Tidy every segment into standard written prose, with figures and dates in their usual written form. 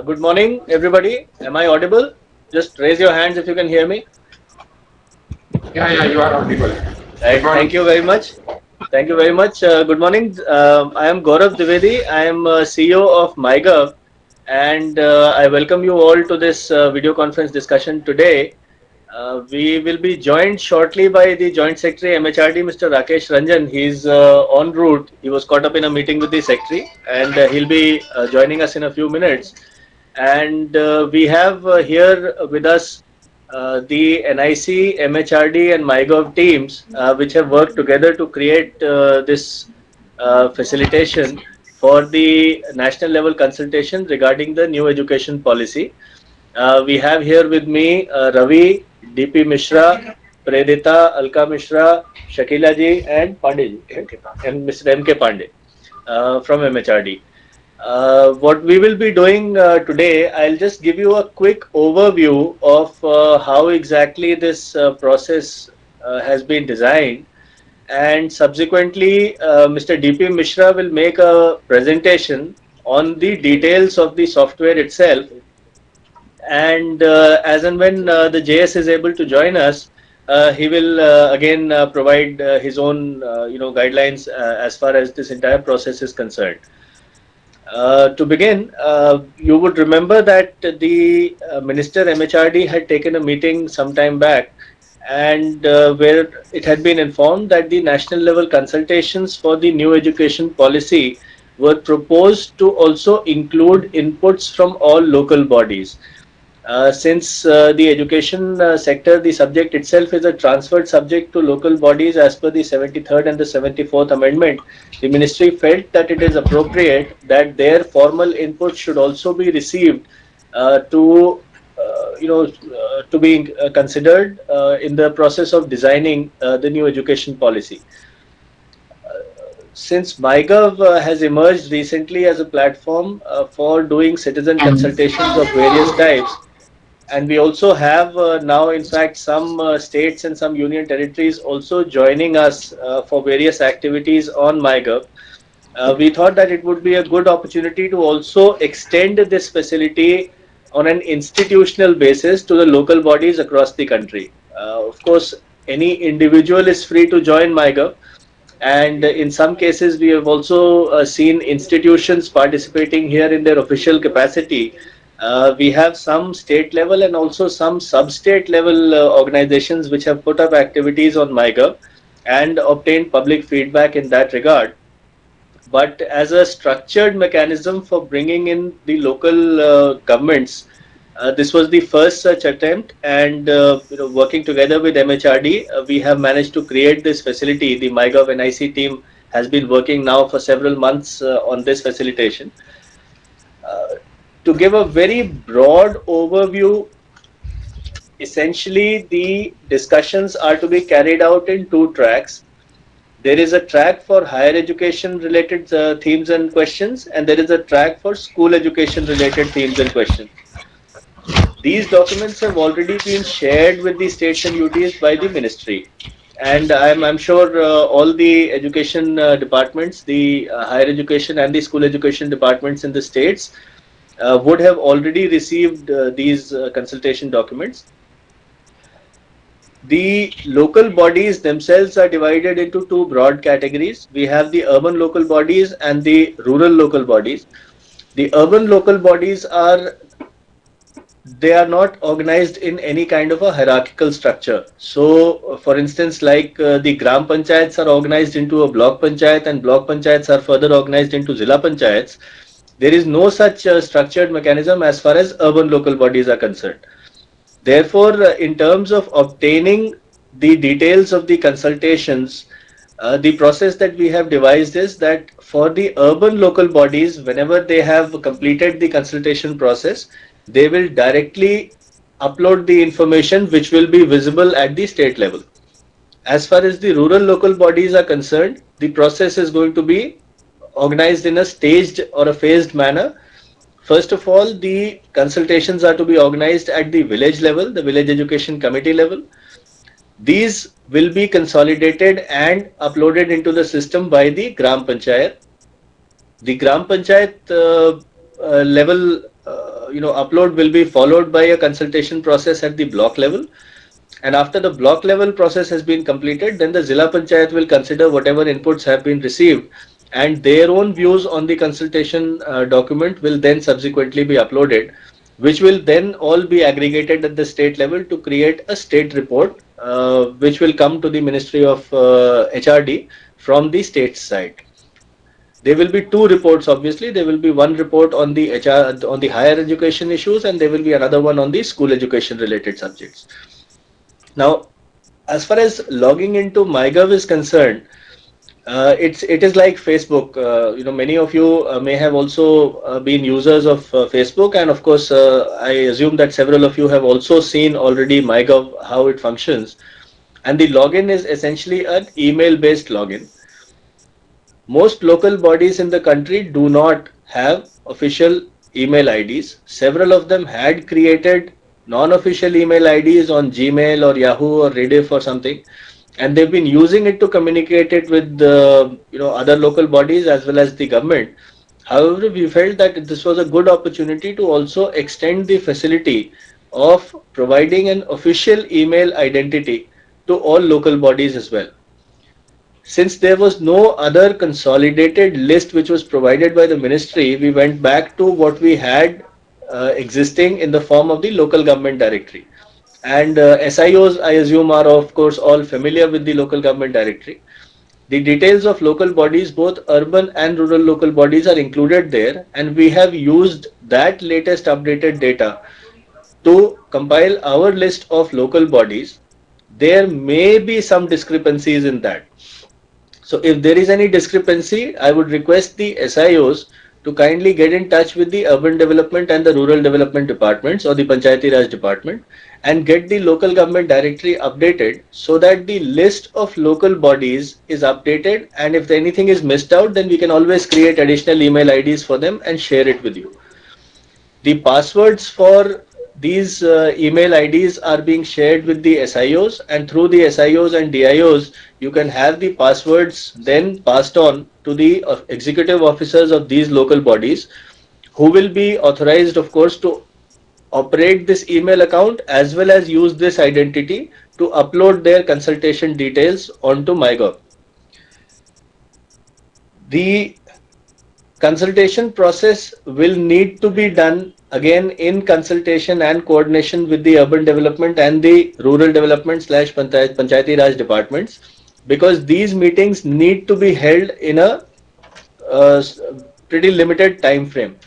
Good morning, everybody. Am I audible? Just raise your hands if you can hear me. Yeah, you are audible. Good Right. Thank morning. you very much. Thank you very much. Good morning. I am Gaurav Dwivedi. I am CEO of MyGov, and I welcome you all to this video conference discussion today. We will be joined shortly by the Joint Secretary MHRD, Mr. Rakesh Ranjan. He's en route. He was caught up in a meeting with the Secretary, and he'll be joining us in a few minutes. And we have here with us the NIC, MHRD, and MyGov teams, which have worked together to create this facilitation for the national level consultation regarding the new education policy. We have here with me Ravi, DP Mishra, Predita, Alka Mishra, Shakila ji, and Pandey ji, and Mr. MK Pandey from MHRD. What we will be doing today, I'll just give you a quick overview of how exactly this process has been designed, and subsequently Mr. DP Mishra will make a presentation on the details of the software itself, and as and when the JS is able to join us, he will again provide his own guidelines as far as this entire process is concerned. To begin, you would remember that the Minister MHRD had taken a meeting some time back, and where it had been informed that the national level consultations for the new education policy were proposed to also include inputs from all local bodies. Since the education sector, the subject itself is a transferred subject to local bodies as per the 73rd and the 74th Amendment, the Ministry felt that it is appropriate that their formal input should also be received to be considered in the process of designing the new education policy. Since MyGov has emerged recently as a platform for doing citizen consultations of various types, and we also have now, in fact, some states and some union territories also joining us for various activities on MyGov. We thought that it would be a good opportunity to also extend this facility on an institutional basis to the local bodies across the country. Of course, any individual is free to join MyGov, and in some cases we have also seen institutions participating here in their official capacity. We have some state level and also some sub-state level organizations which have put up activities on MyGov and obtained public feedback in that regard. But as a structured mechanism for bringing in the local governments, this was the first such attempt, and working together with MHRD, we have managed to create this facility. The MyGov NIC team has been working now for several months on this facilitation. To give a very broad overview, essentially the discussions are to be carried out in two tracks. There is a track for higher education related themes and questions, and there is a track for school education related themes and questions. These documents have already been shared with the states and UTs by the ministry. And I'm sure all the education departments, the higher education and the school education departments in the states would have already received these consultation documents. The local bodies themselves are divided into two broad categories. We have the urban local bodies and the rural local bodies. The urban local bodies are, they are not organized in any kind of a hierarchical structure. So, for instance, like the Gram Panchayats are organized into a Block Panchayat, and Block Panchayats are further organized into Zilla Panchayats. There is no such structured mechanism as far as urban local bodies are concerned. Therefore, in terms of obtaining the details of the consultations, the process that we have devised is that for the urban local bodies, whenever they have completed the consultation process, they will directly upload the information which will be visible at the state level. As far as the rural local bodies are concerned, the process is going to be organized in a staged or a phased manner. First of all, the consultations are to be organized at the village level, the village education committee level. These will be consolidated and uploaded into the system by the Gram Panchayat. The Gram Panchayat level upload will be followed by a consultation process at the block level. And after the block level process has been completed, then the Zilla Panchayat will consider whatever inputs have been received, and their own views on the consultation document will then subsequently be uploaded, which will then all be aggregated at the state level to create a state report, which will come to the Ministry of HRD from the state side. There will be two reports. Obviously, there will be one report on the on the higher education issues, and there will be another one on the school education related subjects. Now, as far as logging into MyGov is concerned, it is like Facebook. Many of you may have also been users of Facebook, and of course, I assume that several of you have also seen already MyGov, how it functions. And the login is essentially an email-based login. Most local bodies in the country do not have official email IDs. Several of them had created non-official email IDs on Gmail or Yahoo or Rediff or something, and they've been using it to communicate it with other local bodies as well as the government. However, we felt that this was a good opportunity to also extend the facility of providing an official email identity to all local bodies as well. Since there was no other consolidated list which was provided by the ministry, we went back to what we had existing in the form of the local government directory. And SIOs, I assume, are of course all familiar with the local government directory. The details of local bodies, both urban and rural local bodies, are included there, and we have used that latest updated data to compile our list of local bodies. There may be some discrepancies in that. So if there is any discrepancy, I would request the SIOs to kindly get in touch with the urban development and the rural development departments or the Panchayati Raj department and get the local government directory updated so that the list of local bodies is updated, and if anything is missed out, then we can always create additional email IDs for them and share it with you. The passwords for these email IDs are being shared with the SIOs, and through the SIOs and DIOs, you can have the passwords then passed on to the executive officers of these local bodies, who will be authorized, of course, to operate this email account as well as use this identity to upload their consultation details onto MyGov. The consultation process will need to be done again in consultation and coordination with the urban development and the rural development / Panchayati Raj departments, because these meetings need to be held in a pretty limited time frame.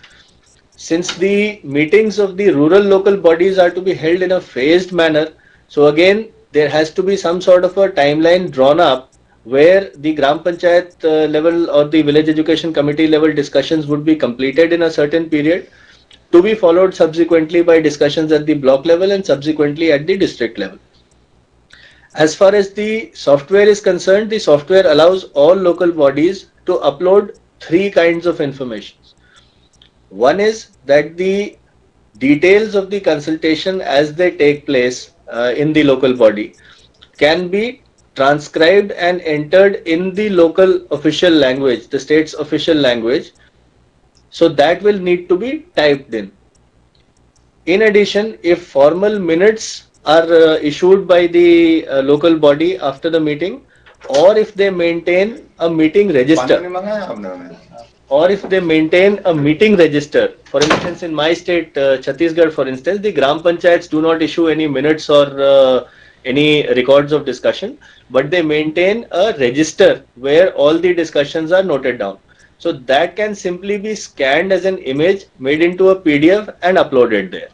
Since the meetings of the rural local bodies are to be held in a phased manner, so again there has to be some sort of a timeline drawn up where the Gram Panchayat level or the village education committee level discussions would be completed in a certain period, to be followed subsequently by discussions at the block level and subsequently at the district level. As far as the software is concerned, the software allows all local bodies to upload three kinds of information. One is that the details of the consultation as they take place in the local body can be transcribed and entered in the local official language, the state's official language. So that will need to be typed in. In addition, if formal minutes are issued by the local body after the meeting, or if they maintain a meeting register, for instance, in my state, Chhattisgarh, for instance, the Gram Panchayats do not issue any minutes or any records of discussion, but they maintain a register where all the discussions are noted down. So that can simply be scanned as an image, made into a PDF and uploaded there.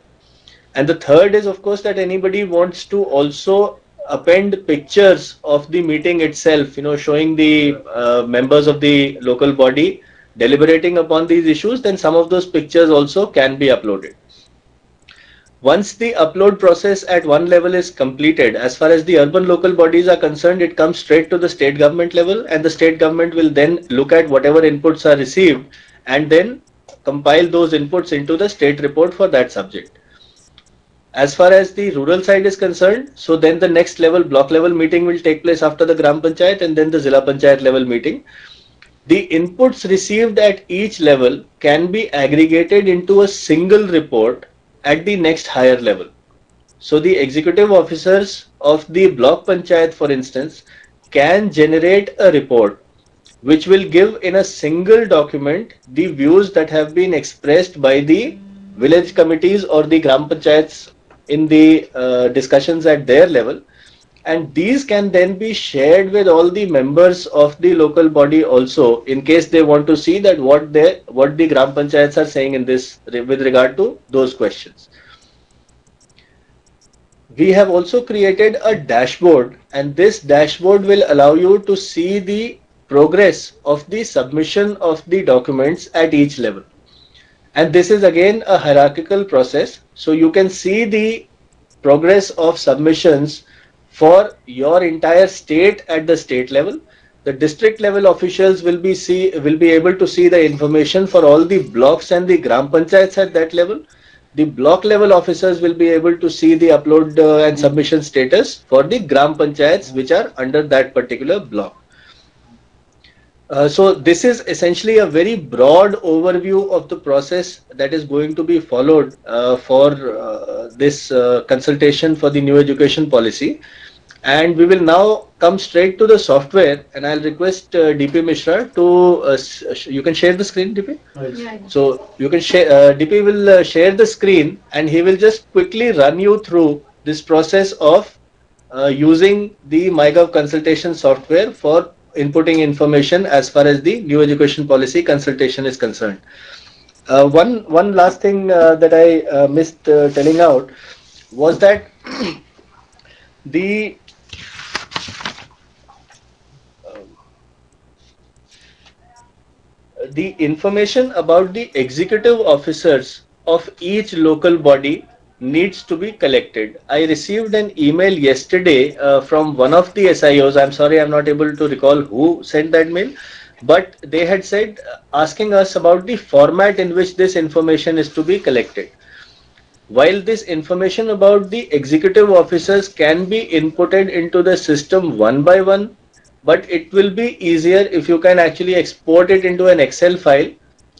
And the third is, of course, that anybody wants to also append pictures of the meeting itself, showing the members of the local body deliberating upon these issues, then some of those pictures also can be uploaded. Once the upload process at one level is completed, as far as the urban local bodies are concerned, it comes straight to the state government level, and the state government will then look at whatever inputs are received and then compile those inputs into the state report for that subject. As far as the rural side is concerned, so then the next level, block level meeting will take place after the Gram Panchayat, and then the Zilla Panchayat level meeting. The inputs received at each level can be aggregated into a single report at the next higher level. So the executive officers of the block panchayat, for instance, can generate a report which will give in a single document the views that have been expressed by the village committees or the gram panchayats in the discussions at their level, and these can then be shared with all the members of the local body also, in case they want to see that what the gram panchayats are saying in this with regard to those questions. We have also created a dashboard, and this dashboard will allow you to see the progress of the submission of the documents at each level. And this is again a hierarchical process, so you can see the progress of submissions for your entire state at the state level. The district level officials will be able to see the information for all the blocks and the gram panchayats at that level. The block level officers will be able to see the upload and submission status for the gram panchayats which are under that particular block. So this is essentially a very broad overview of the process that is going to be followed for this consultation for the new education policy. And we will now come straight to the software, and I'll request DP Mishra to, you can share the screen, DP? Yeah. So you can share, DP will share the screen, and he will just quickly run you through this process of using the MyGov consultation software for inputting information as far as the new education policy consultation is concerned. One last thing that I missed telling out was that the the information about the executive officers of each local body needs to be collected. I received an email yesterday from one of the SIOs. I'm sorry, I'm not able to recall who sent that mail, but they had said asking us about the format in which this information is to be collected. While this information about the executive officers can be inputted into the system one by one, but it will be easier if you can actually export it into an Excel file.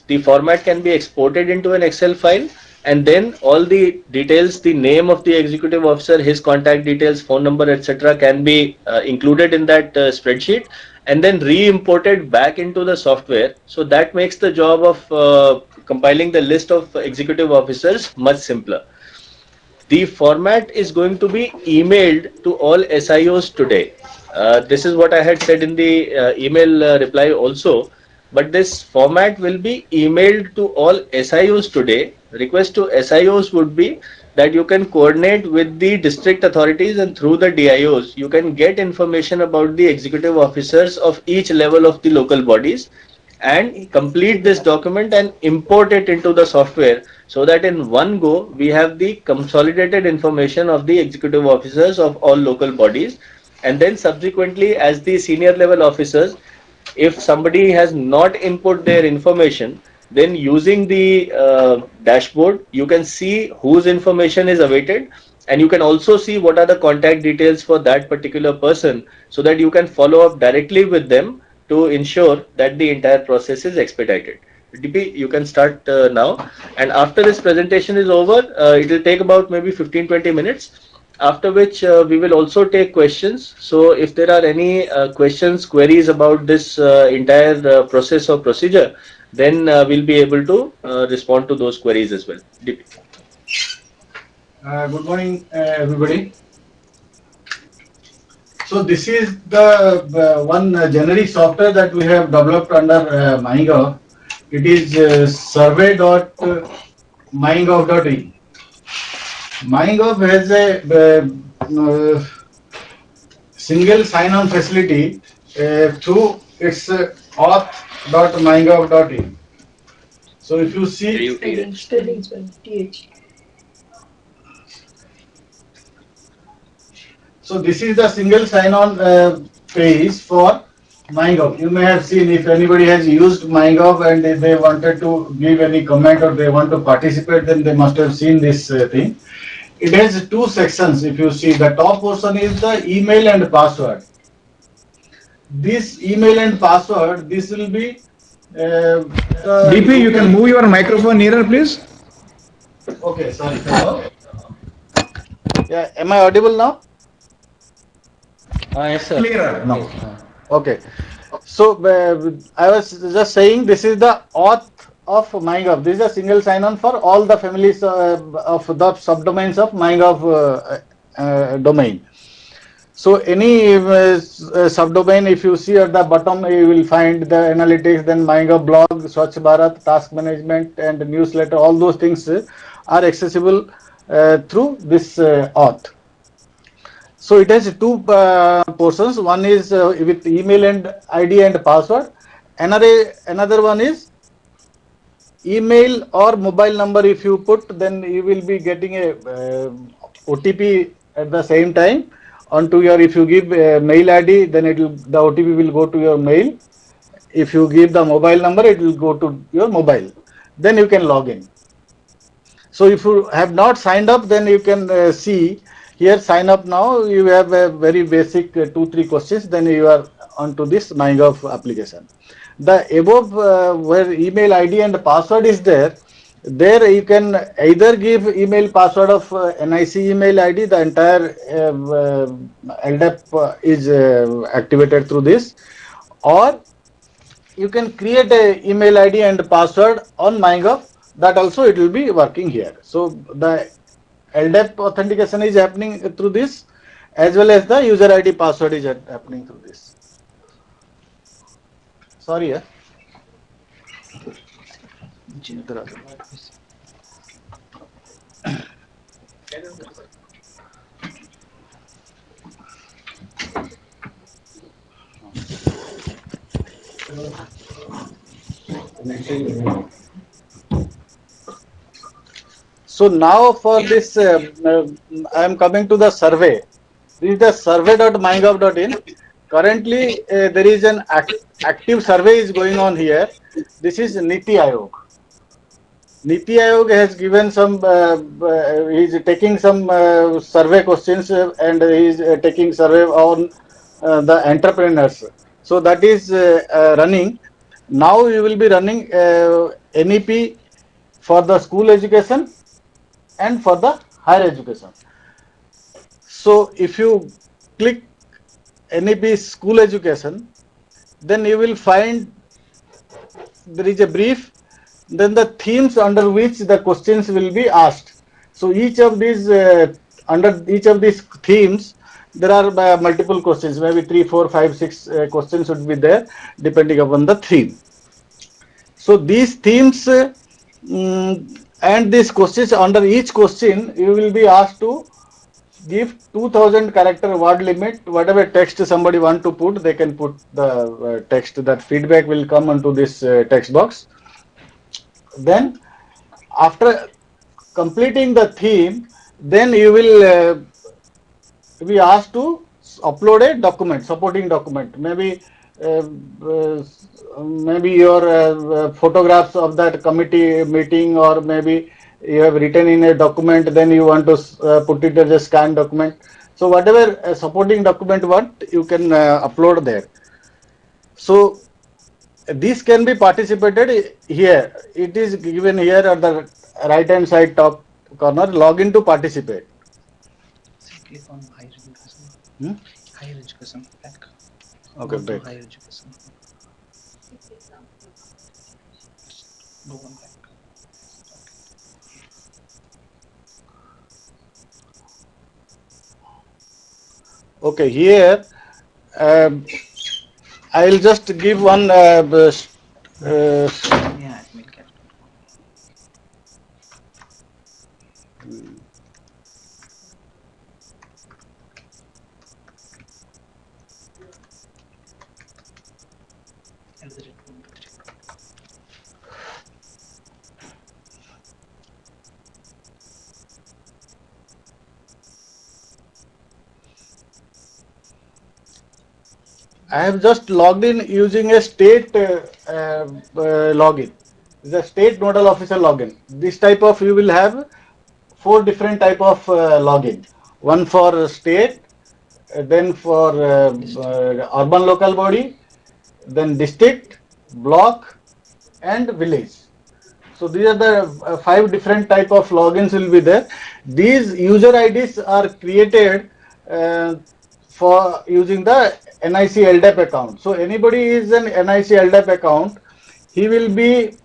The format can be exported into an Excel file, and then all the details, the name of the executive officer, his contact details, phone number, etc., can be included in that spreadsheet and then re-imported back into the software. So that makes the job of compiling the list of executive officers much simpler. The format is going to be emailed to all SIOs today. This is what I had said in the email reply also, but this format will be emailed to all SIOs today. Request to SIOs would be that you can coordinate with the district authorities, and through the DIOs you can get information about the executive officers of each level of the local bodies and complete this document and import it into the software, so that in one go we have the consolidated information of the executive officers of all local bodies. And then subsequently, as the senior level officers, if somebody has not input their information, then using the dashboard you can see whose information is awaited, and you can also see what are the contact details for that particular person, so that you can follow up directly with them to ensure that the entire process is expedited. DP, you can start now, and after this presentation is over, it will take about maybe 15-20 minutes, after which we will also take questions. So if there are any questions, queries about this entire process or procedure, then we'll be able to respond to those queries as well. DP. Good morning, everybody. So this is the one generic software that we have developed under MyGov. It is survey.mygov.in. MyGov has a single sign-on facility through its auth.mygov.in. So if you see, so this is the single sign-on page for MyGov. You may have seen, if anybody has used MyGov and if they wanted to give any comment or they want to participate, then they must have seen this thing. It has two sections. If you see, the top portion is the email and password. this email and password, this will be DP, you can move your microphone nearer, please. okay, sorry. Hello. Yeah, am I audible now? Yes, sir. Clearer now. Okay. So I was just saying this is the auth of MyGov. This is a single sign-on for all the families of the subdomains of MyGov domain. So any subdomain, if you see at the bottom, you will find the analytics, then MyGov blog, Swachh Bharat, task management, and newsletter. All those things are accessible through this auth. So it has two portions. One is with email and ID and password. Another one is email or mobile number. If you put, then you will be getting a OTP at the same time onto your. If you give mail ID, then the OTP will go to your mail. If you give the mobile number, it will go to your mobile. Then you can log in. So if you have not signed up, then you can see here sign up now. You have a very basic 2-3 questions. Then you are onto this MyGov application. The above where email ID and password is there. There you can either give email password of NIC email ID. The entire LDAP is activated through this, or you can create a email ID and password on MyGov. That also it will be working here. So the LDAP authentication is happening through this, as well as the user ID password is happening through this. Sorry, yeah. So now for this, I am coming to the survey. This is the survey.mygov.in. Currently, there is an active survey is going on here. This is Niti Aayog. Niti Aayog has given some, he is taking some survey questions and he is taking survey on the entrepreneurs. So that is running. Now you will be running NEP for the school education and for the higher education. So if you click NEP school education, then you will find there is a brief, then the themes under which the questions will be asked. So each of these under each of these themes there are multiple questions, maybe 3, 4, 5, 6 questions would be there depending upon the theme. So these themes and these questions, under each question you will be asked to give 2000 character word limit. Whatever text somebody want to put, they can put the text. That feedback will come onto this text box. Then after completing the theme, then you will be asked to upload a document, supporting document. Maybe maybe your photographs of that committee meeting, or maybe you have written in a document, then you want to put it as a scanned document. So whatever supporting document want, you can upload there. So this can be participated here. It is given here at the right hand side top corner. Login to participate. Click on higher education. Higher education. Back. Okay, Go to back. higher education. Go on back. Okay, here I will just give one. Yeah, admin cap. I have just logged in using a state login. The state nodal officer login. This type of, you will have 4 different type of login. One for state, then for urban local body, then district, block, and village. So these are the 5 different type of logins will be there. These user IDs are created for using the NIC LDAP account. So anybody is an NIC LDAP account, he will be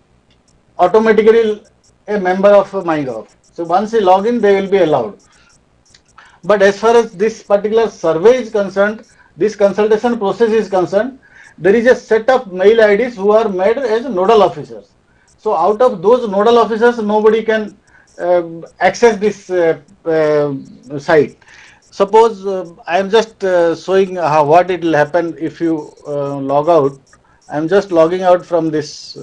automatically a member of MyGov. So once he log in, they will be allowed. But as far as this particular survey is concerned, this consultation process is concerned, there is a set of mail IDs who are made as nodal officers. So out of those nodal officers, nobody can access this site. Suppose I am just showing what it will happen if you log out. I am just logging out from this.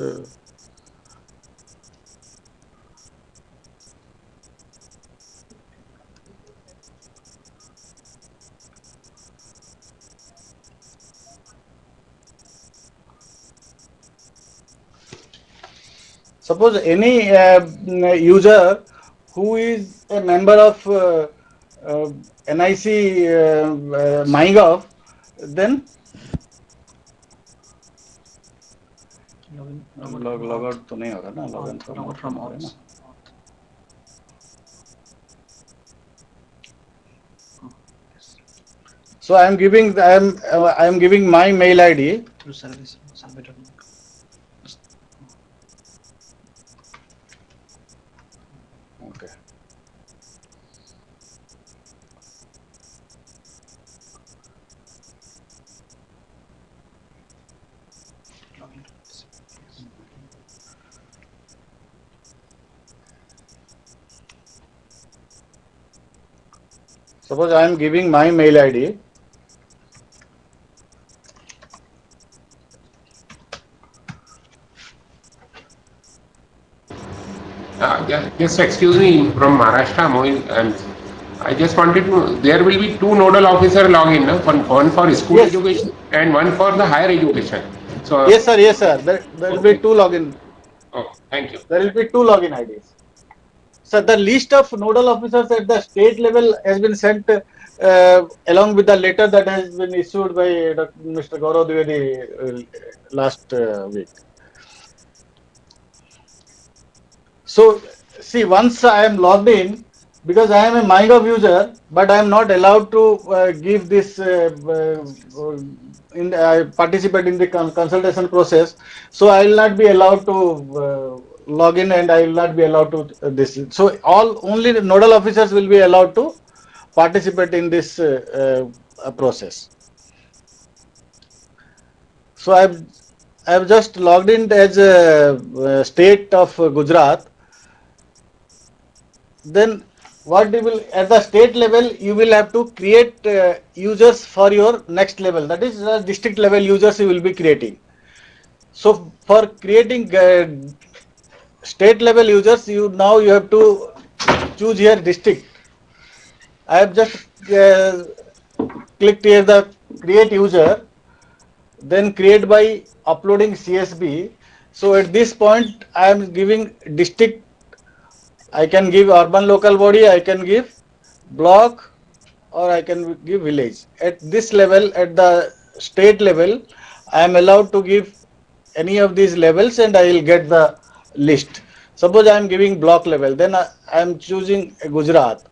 Suppose any user who is a member of NIC MyGov, then log out तो नहीं हो रहा ना, log out from out. So I am giving my mail ID. Through service, submitted. Okay. Suppose I am giving my mail ID. Just excuse me, from Maharashtra, Mohit, I just wanted to, there will be 2 nodal officer login, no? One for school Yes. education and one for the higher education. So Yes, sir. Yes, sir. There will be 2 login. Oh, thank you. There will be 2 login IDs. So the list of nodal officers at the state level has been sent along with the letter that has been issued by Mr. Gaurav Dwivedi last week. So see, once I am logged in, because I am a MyGov user, but I am not allowed to give this participate in the consultation process. So I will not be allowed to log in, and I will not be allowed to this. So only the nodal officers will be allowed to participate in this process. So I have just logged in as a state of Gujarat. Then what you will, at the state level, you will have to create users for your next level, that is district level users you will be creating. So for creating state level users, you have to choose here district. I have just clicked here the create user, then create by uploading CSV. So at this point I am giving district. I can give urban local body, I can give block, or I can give village. At this level, at the state level, I am allowed to give any of these levels and I will get the list. Suppose I am giving block level, then I am choosing Gujarat.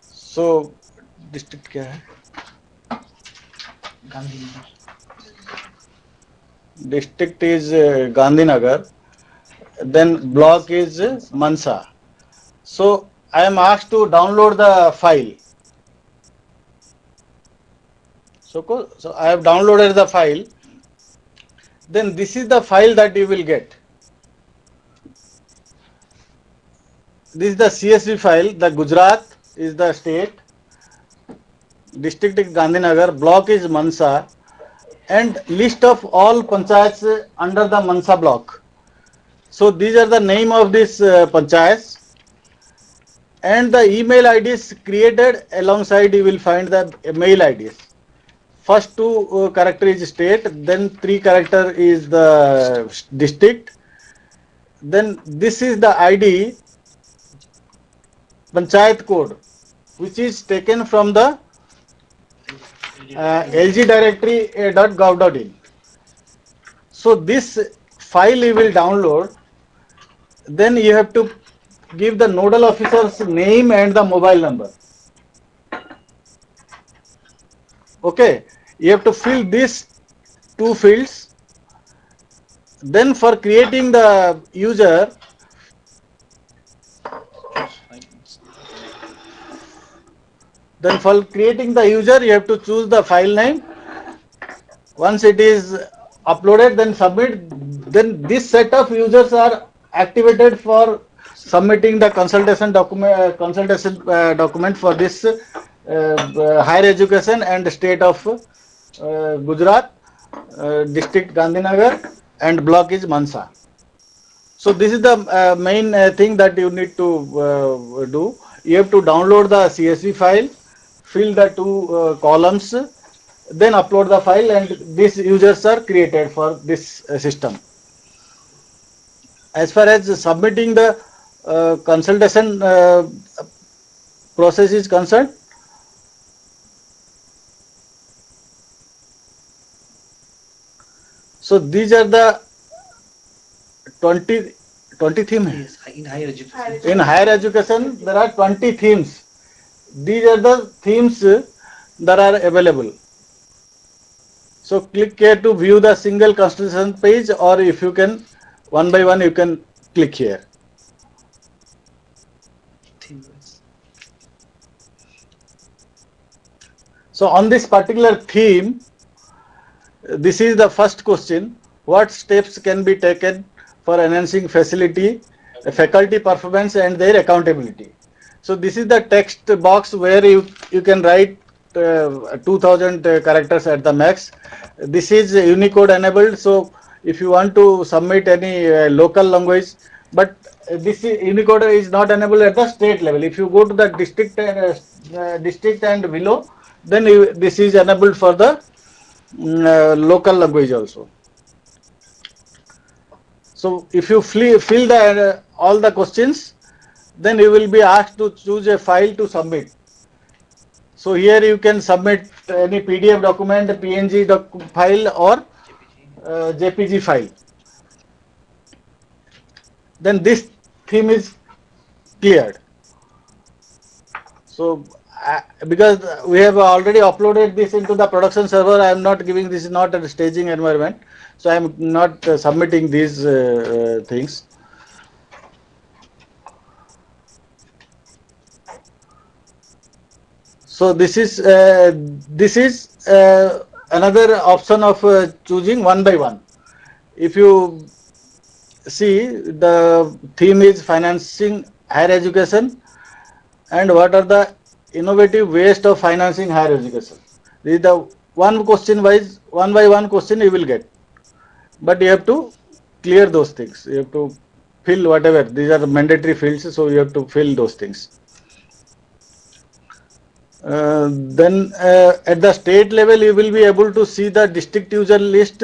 So district क्या है? Gandhinagar. District is Gandhinagar. Then block is Mansa. So I am asked to download the file. So I have downloaded the file. Then this is the file that you will get. This is the CSV file. The Gujarat is the state. District is Gandhinagar. Block is Mansa. And list of all panchayats under the Mansa block. So these are the name of this panchayats, and the email IDs created alongside you will find the mail IDs. First 2 character is state, then 3 character is the district, then this is the ID panchayat code. which is taken from the LG directory.gov.in. So this file you will download, then you have to give the nodal officer's name and the mobile number. Okay, you have to fill these two fields. Then for creating the user, you have to choose the file name. Once it is uploaded, then submit. Then this set of users are activated for submitting the consultation document for this higher education and state of Gujarat, district Gandhinagar, and block is Mansa. So this is the main thing that you need to do. You have to download the CSV file, fill the two columns, then upload the file, and these users are created for this system. As far as submitting the consultation process is concerned, so these are the 20 themes. Yes, in higher education. In higher education, there are 20 themes. These are the themes that are available. So click here to view the single consultation page, or if you can, one by one, you can click here. So on this particular theme, this is the first question: what steps can be taken for enhancing faculty performance and their accountability? So this is the text box where you can write 2000 characters at the max. This is Unicode enabled, so if you want to submit any local language, but this Unicode is not enabled at the state level. If you go to the district and below, then this is enabled for the local language also. So if you fill the all the questions, then you will be asked to choose a file to submit. So here you can submit any PDF document, PNG file, or JPG file. Then this theme is cleared. So because we have already uploaded this into the production server, I am not giving, this is not a staging environment, so I am not submitting these things. So this is another option of choosing one by one. If you see, the theme is financing higher education, and what are the innovative ways of financing higher education. This is the one by one question you will get, but you have to clear those things. You have to fill whatever, these are mandatory fields, so you have to fill those things. Then at the state level, you will be able to see the district user list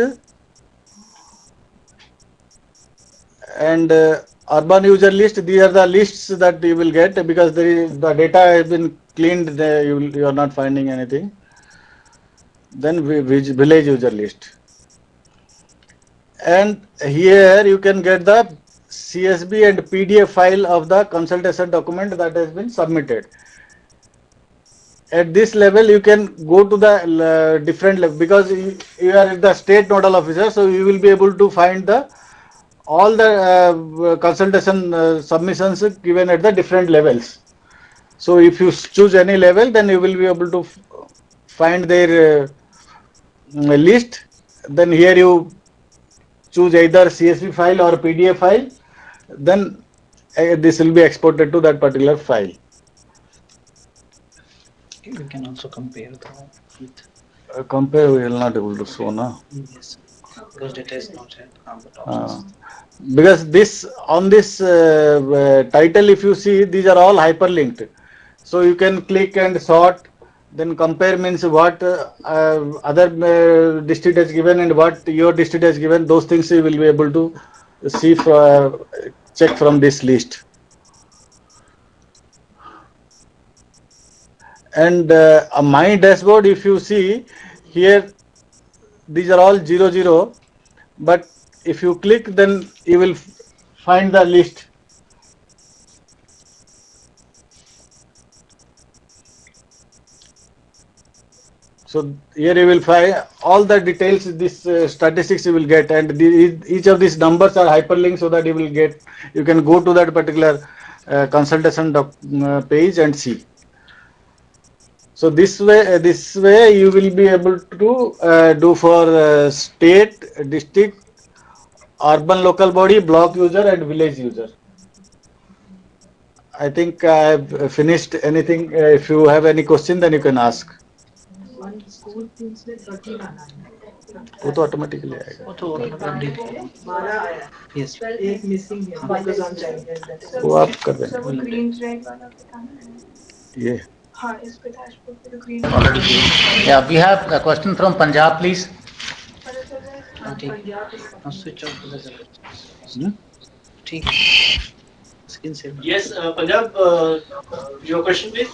and urban user list. These are the lists that you will get, because the data has been cleaned, you are not finding anything. Then village user list, and here you can get the CSV and PDF file of the consultation document that has been submitted. At this level, you can go to the different level, because you are the state nodal officer, so you will be able to find all the consultation submissions given at the different levels. So if you choose any level, then you will be able to find their list. Then here you choose either CSV file or PDF file, then this will be exported to that particular file. We can also compare with compare, we will not able to show now. Yes, because data is not on the top. Because this on this title, if you see, these are all hyperlinked, so you can click and sort. Then compare means what other district has given and what your district has given. Those things you will be able to see check from this list. And my dashboard, if you see here, these are all 00, but if you click, then you will find the list. So here you will find all the details, this statistics you will get, and each of these numbers are hyperlinked so that you can go to that particular consultation page and see. So this way you will be able to do for state, district, urban local body, block user, and village user. I think I have finished anything. If you have any question, then you can ask. वो तो automatically आएगा. वो तो update yes वो आप कर देंगे. ये. Yeah, we have a question from Punjab, please. Switch off ठीक. Yes, Punjab, your question, please.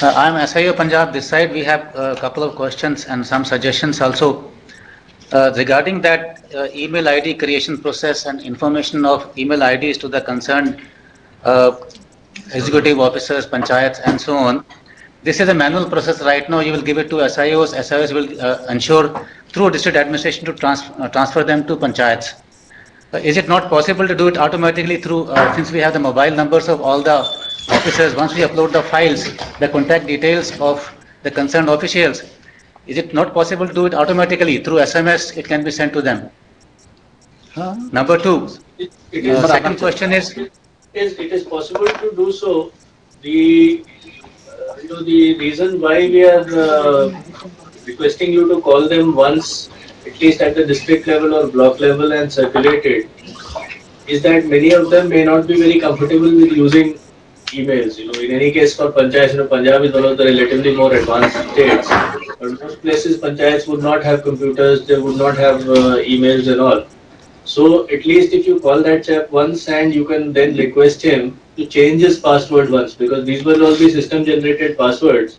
I'm SIO Punjab. This side we have a couple of questions and some suggestions also regarding that email ID creation process and information of email IDs to the concerned executive officers, panchayats, and so on. This is a manual process right now. You will give it to SIOs. SIOs will ensure through district administration to transfer them to panchayats. Is it not possible to do it automatically through, since we have the mobile numbers of all the officers, once we upload the files, the contact details of the concerned officials, is it not possible to do it automatically through SMS? It can be sent to them. Number two, second question is, it is possible to do so. The the reason why we are requesting you to call them once, at least at the district level or block level, and circulate it, is that many of them may not be very comfortable with using emails. In any case, for panchayats, Punjab is one of the relatively more advanced states. But most places, panchayats would not have computers, they would not have emails and all. So at least if you call that chap once and you can then request him to change his password once, because these will all be system generated passwords.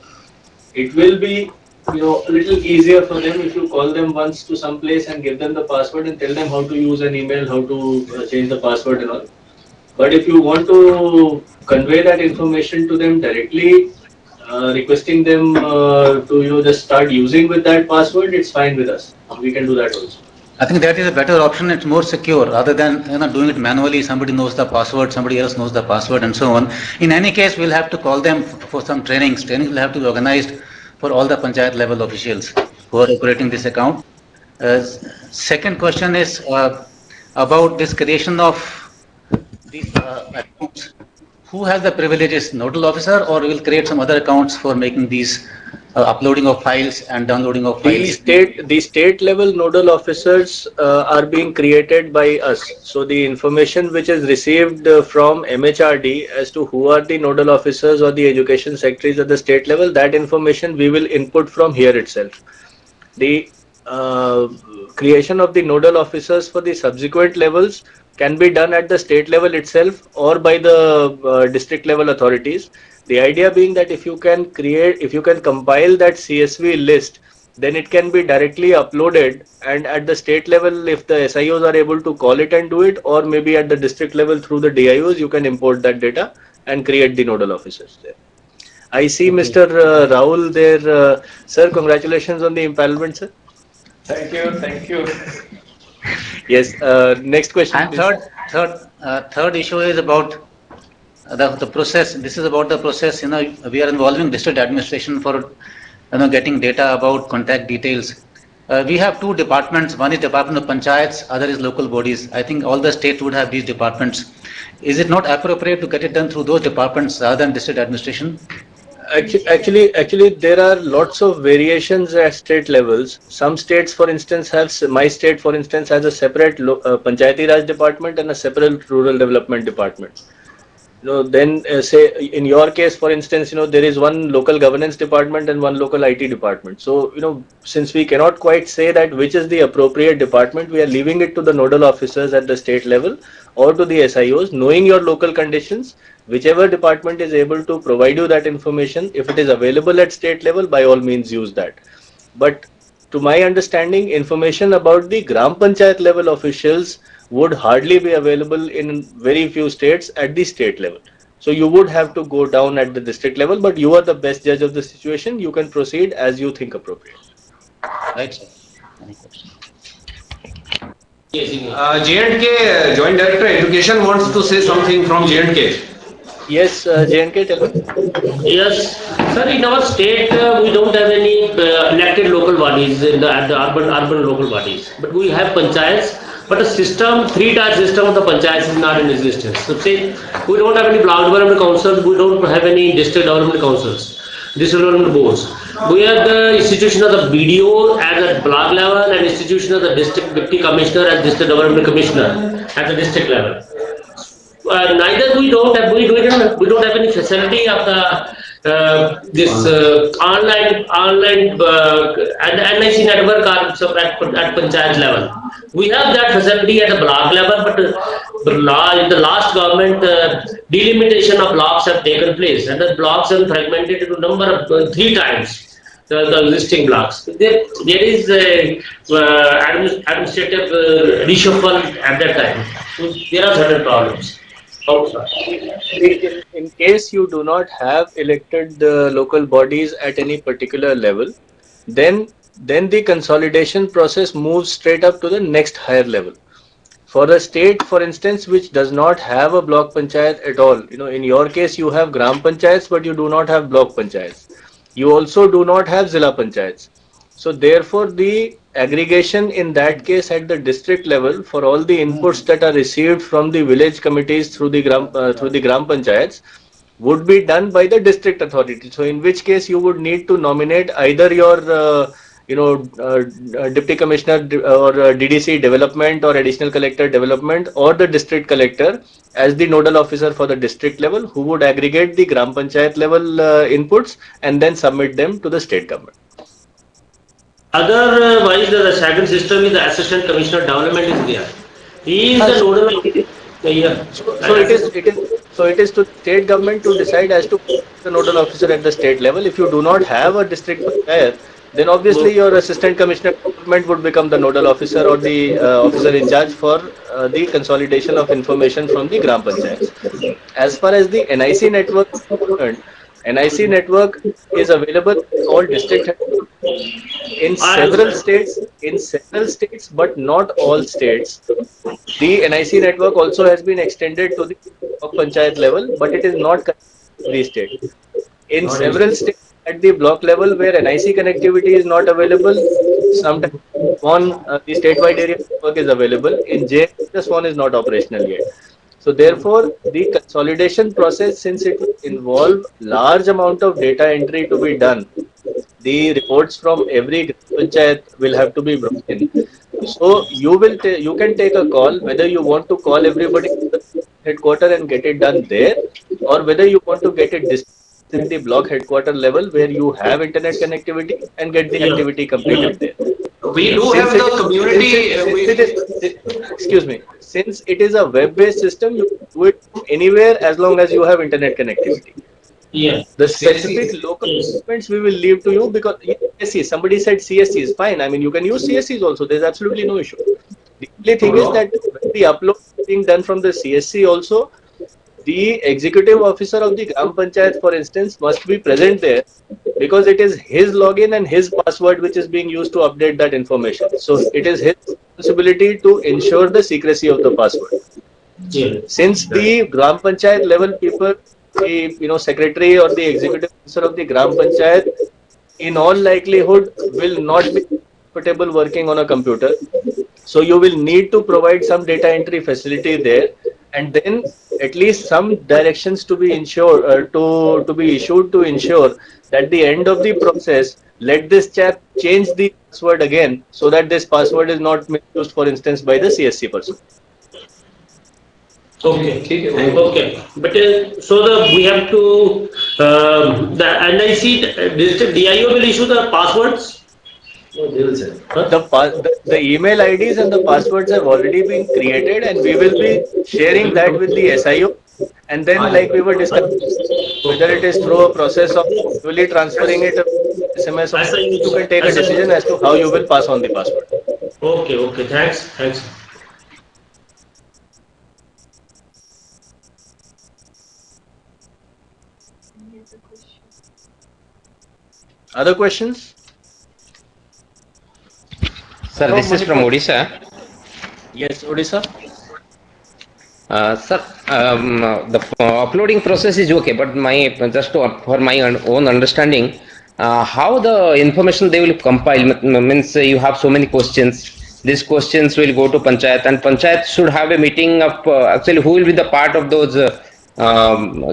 It will be a little easier for them if you call them once to some place and give them the password and tell them how to use an email, how to change the password and all. But if you want to convey that information to them directly, requesting them to just start using with that password, it's fine with us. We can do that also. I think that is a better option. It's more secure rather than doing it manually. Somebody knows the password, somebody else knows the password, and so on. In any case, we'll have to call them for some trainings. Trainings will have to be organized for all the panchayat level officials who are operating this account. Second question is about this creation of these accounts. Who has the privileges, nodal officer, or we will create some other accounts for making these uploading of files and downloading of files? The state level nodal officers are being created by us. So the information which is received from MHRD as to who are the nodal officers or the education secretaries at the state level, that information we will input from here itself. The creation of the nodal officers for the subsequent levels can be done at the state level itself or by the district level authorities. The idea being that if you can compile that CSV list, then it can be directly uploaded, and at the state level, if the SIOs are able to call it and do it, or maybe at the district level through the DIOs, you can import that data and create the nodal officers there. I see Mr. Rahul there. Sir, congratulations on the empanelment, sir. Thank you. Thank you. Yes. Next question. And third issue is about the process. This is about the process. We are involving district administration for getting data about contact details. We have two departments. One is Department of Panchayats, other is local bodies. I think all the states would have these departments. Is it not appropriate to get it done through those departments rather than district administration? Actually, there are lots of variations at state levels. Some states, for instance, my state, for instance, has a separate Panchayati Raj department and a separate rural development department. then say in your case, for instance, there is one local governance department and one local IT department. So, since we cannot quite say that which is the appropriate department, we are leaving it to the nodal officers at the state level or to the SIOs, knowing your local conditions, whichever department is able to provide you that information, if it is available at state level, by all means use that. But to my understanding, information about the Gram Panchayat level officials would hardly be available in very few states at the state level. So you would have to go down at the district level, but you are the best judge of the situation. You can proceed as you think appropriate. Right, sir. Any question? J&K Joint Director Education wants to say something from J&K. Yes, J&K, tell me. Yes, sir. In our state, we don't have any elected local bodies at the urban local bodies, but we have panchayats. But the system, three-tier system of the panchayats is not in existence. So say we don't have any block development councils, we don't have any district development councils, district development boards. We have the institution of the BDO at the block level and institution of the district deputy commissioner and district development commissioner at the district level. Neither we don't have any facility of the this online and NIC network at panchayat level. We have that facility at the block level, but in the last government, delimitation of blocks have taken place, and the blocks are fragmented into number of three times. The existing blocks. There is a administrative reshuffle at that time. So there are certain problems. In case you do not have elected local bodies at any particular level, then the consolidation process moves straight up to the next higher level. For a state, for instance, which does not have a block panchayat at all, in your case you have gram panchayats, but you do not have block panchayats. You also do not have zilla panchayats. So therefore, the aggregation in that case at the district level for all the inputs that are received from the village committees through the gram panchayats would be done by the district authority. So in which case you would need to nominate either your deputy commissioner or DDC development or additional collector development or the district collector as the nodal officer for the district level, who would aggregate the gram panchayat level inputs and then submit them to the state government. Otherwise, the second system is the assistant commissioner development is there. He is the nodal. So it is to the state government to decide as to the nodal officer at the state level. If you do not have a district panchayat, then obviously your assistant commissioner development would become the nodal officer or the officer in charge for the consolidation of information from the gram panchayats. As far as the NIC network is concerned, NIC network is available in all district in several states, but not all states. The NIC network also has been extended to the block panchayat level, but it is not every state. In several states at the block level where NIC connectivity is not available, sometimes the statewide area network is available. In J, this one is not operational yet. So therefore, the consolidation process, since it will involve large amount of data entry to be done, the reports from every panchayat will have to be brought in. So you can take a call whether you want to call everybody to the headquarter and get it done there, or whether you want to get it in the block headquarter level where you have internet connectivity and get the activity completed there. We do have the community. Excuse me. Since it is a web-based system, you can do it anywhere as long as you have internet connectivity. Yeah. The specific local documents we will leave to you, because CSC, somebody said CSC is fine. I mean, you can use CSCs also. There's absolutely no issue. The only thing is that when the upload is being done from the CSC also, the executive officer of the Gram Panchayat, for instance, must be present there, because it is his login and his password which is being used to update that information. So it is his responsibility to ensure the secrecy of the password. Yeah. Since the Gram Panchayat level people, the secretary or the executive officer of the Gram Panchayat, in all likelihood will not be comfortable working on a computer. So you will need to provide some data entry facility there, and then at least some directions to be ensured to be issued to ensure that the end of the process, let this chap change the password again so that this password is not misused, for instance, by the CSC person. Okay, Okay. okay. But we have to, and I see digital DIO will issue the passwords. No, they will send. Huh? The email IDs and the passwords have already been created, and we will be sharing that with the SIO. And then, like we were discussing, whether it is through a process of manually transferring it SMS, or you can take a decision as to how you will pass on the password. Okay, okay. Thanks, thanks. Other questions? Sir, Hello, this is from Manipur. Odisha. Yes, Odisha. Sir, the uploading process is okay, but for my own understanding, how the information they will compile means you have so many questions. These questions will go to panchayat, and panchayat should have a meeting of actually who will be the part of those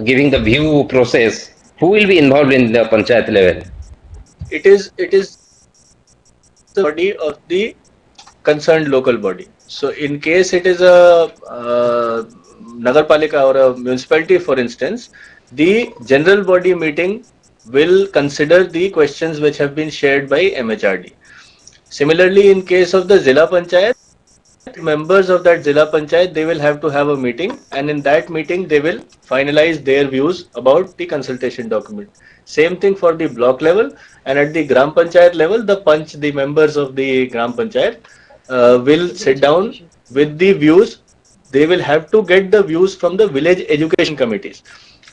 giving the view process. Who will be involved in the panchayat level? It is the body of the concerned local body. So, in case it is a nagarpalika or a municipality, for instance, the general body meeting will consider the questions which have been shared by MHRD. Similarly, in case of the Zilla Panchayat, members of that Zilla Panchayat, they will have to have a meeting, and in that meeting they will finalize their views about the consultation document. Same thing for the block level, and at the Gram Panchayat level, the members of the Gram Panchayat will sit down with the views. They will have to get the views from the village education committees.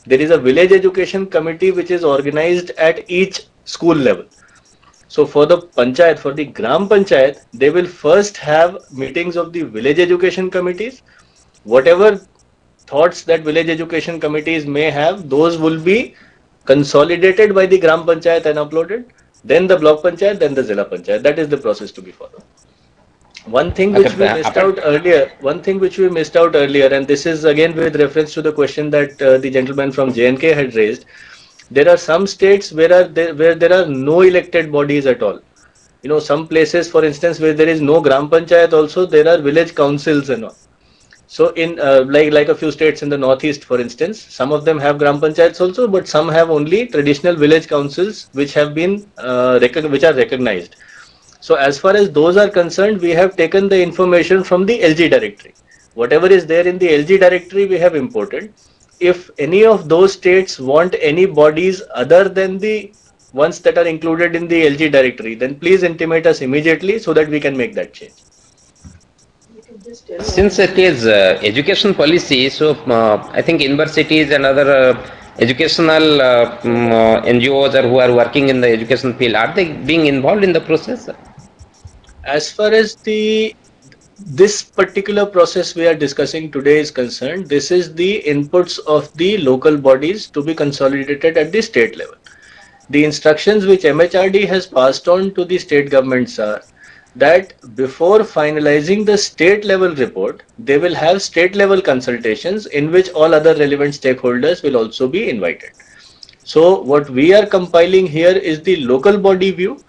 There is a village education committee which is organized at each school level. So for the panchayat, for the gram panchayat, they will first have meetings of the village education committees. Whatever thoughts that village education committees may have, those will be consolidated by the gram panchayat and uploaded. Then the block panchayat, then the zilla panchayat. That is the process to be followed. One thing Okay, which we missed out earlier, and this is again with reference to the question that the gentleman from JNK had raised. There are some states where there are no elected bodies at all. Some places, for instance, where there is no gram panchayat, also there are village councils and all. So in like a few states in the northeast, for instance, some of them have gram panchayats also, but some have only traditional village councils which have been which are recognized. So as far as those are concerned, we have taken the information from the LG directory. Whatever is there in the LG directory, we have imported. If any of those states want any bodies other than the ones that are included in the LG directory, then please intimate us immediately so that we can make that change. Since it is education policy, so I think universities and other educational NGOs or who are working in the education field, are they being involved in the process? As far as this particular process we are discussing today is concerned, this is the inputs of the local bodies to be consolidated at the state level. The instructions which MHRD has passed on to the state governments are that before finalizing the state level report, they will have state level consultations in which all other relevant stakeholders will also be invited. So what we are compiling here is the local body view.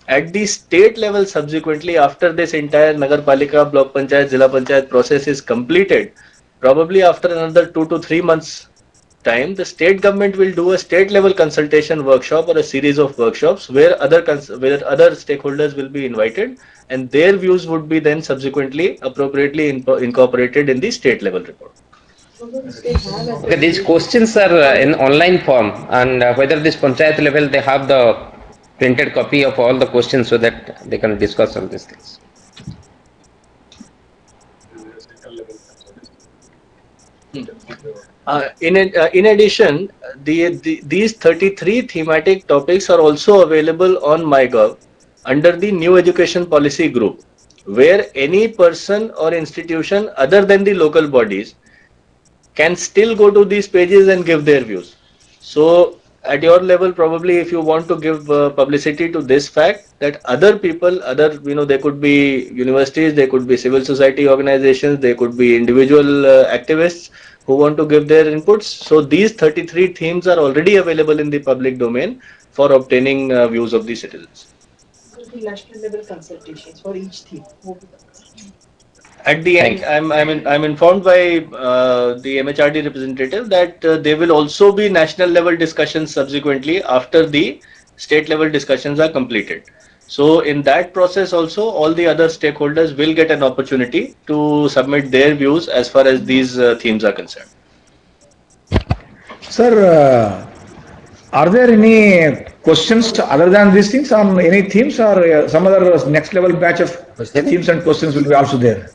At the state level, subsequently, after this entire Nagarpalika, Block Panchayat, Zilla Panchayat process is completed, probably after another 2 to 3 months time, the state government will do a state level consultation workshop or a series of workshops where other stakeholders will be invited, and their views would be then subsequently appropriately incorporated in the state level report. Okay, these questions are in online form, and whether this panchayat level they have the printed copy of all the questions so that they can discuss all these things. In addition, these 33 thematic topics are also available on MyGov under the New Education Policy group, where any person or institution other than the local bodies can still go to these pages and give their views. So at your level, probably if you want to give publicity to this fact that other people, they could be universities, they could be civil society organizations, they could be individual activists who want to give their inputs. So these 33 themes are already available in the public domain for obtaining views of the citizens. The national level consultations for each theme. At the Thank end, I'm informed by the MHRD representative that there will also be national level discussions subsequently after the state level discussions are completed. So in that process also, all the other stakeholders will get an opportunity to submit their views as far as these themes are concerned. Sir, are there any questions other than these things on any themes, or some other next level batch of themes and questions will be also there?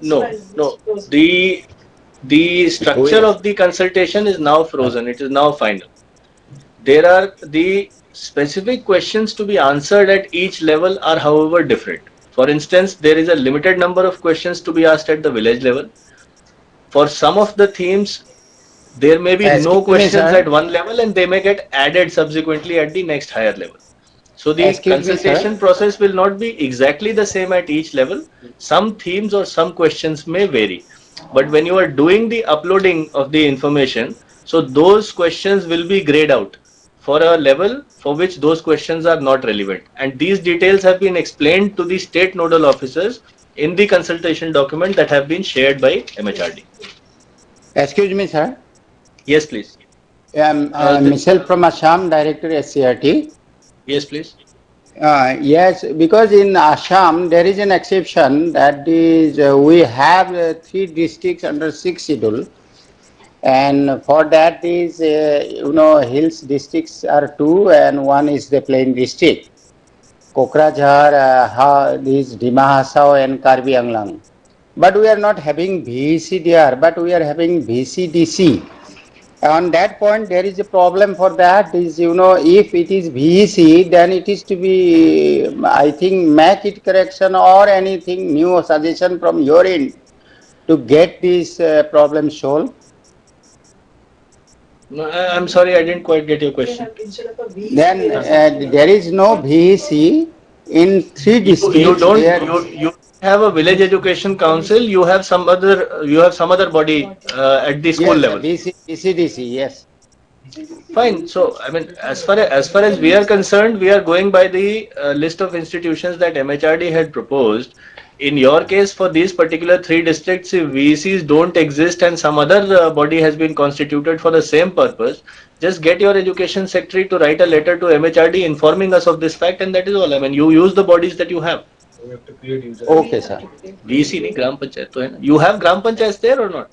No, no. The structure of the consultation is now frozen. It is now final. There are the specific questions to be answered at each level are however different. For instance, there is a limited number of questions to be asked at the village level. For some of the themes, there may be no questions at one level and they may get added subsequently at the next higher level. So the consultation process will not be exactly the same at each level. Some themes or some questions may vary. But when you are doing the uploading of the information, so those questions will be grayed out for a level for which those questions are not relevant. And these details have been explained to the state nodal officers in the consultation document that have been shared by MHRD. Excuse me, sir. Yes, please. Michelle from Assam, Director SCRT. Yes, please. Yes, because in Assam there is an exception, that is we have 3 districts under 6 schedule, and for that is hills districts are 2 and 1 is the plain district. Kokrajhar, this Dima Hasao and Karbi Anglang. But we are not having VEC there, but we are having VCDC. On that point, there is a problem for that is, if it is VEC, then it is to be, I think, make it correction or anything new suggestion from your end to get this problem solved. No, I'm sorry, I didn't quite get your question. Then there is no VEC in 3 districts. You have a village education council. You have some other body at the school level. VCDC, yes. Fine. So I mean, as far as we are concerned, we are going by the list of institutions that MHRD had proposed. In your case, for these particular 3 districts, if VECs don't exist and some other body has been constituted for the same purpose, just get your education secretary to write a letter to MHRD informing us of this fact, and that is all. I mean, you use the bodies that you have. We have to create user. Okay, sir. VEC nahi, Gram Panchayat to hai na. You have Gram Panchayats there or not?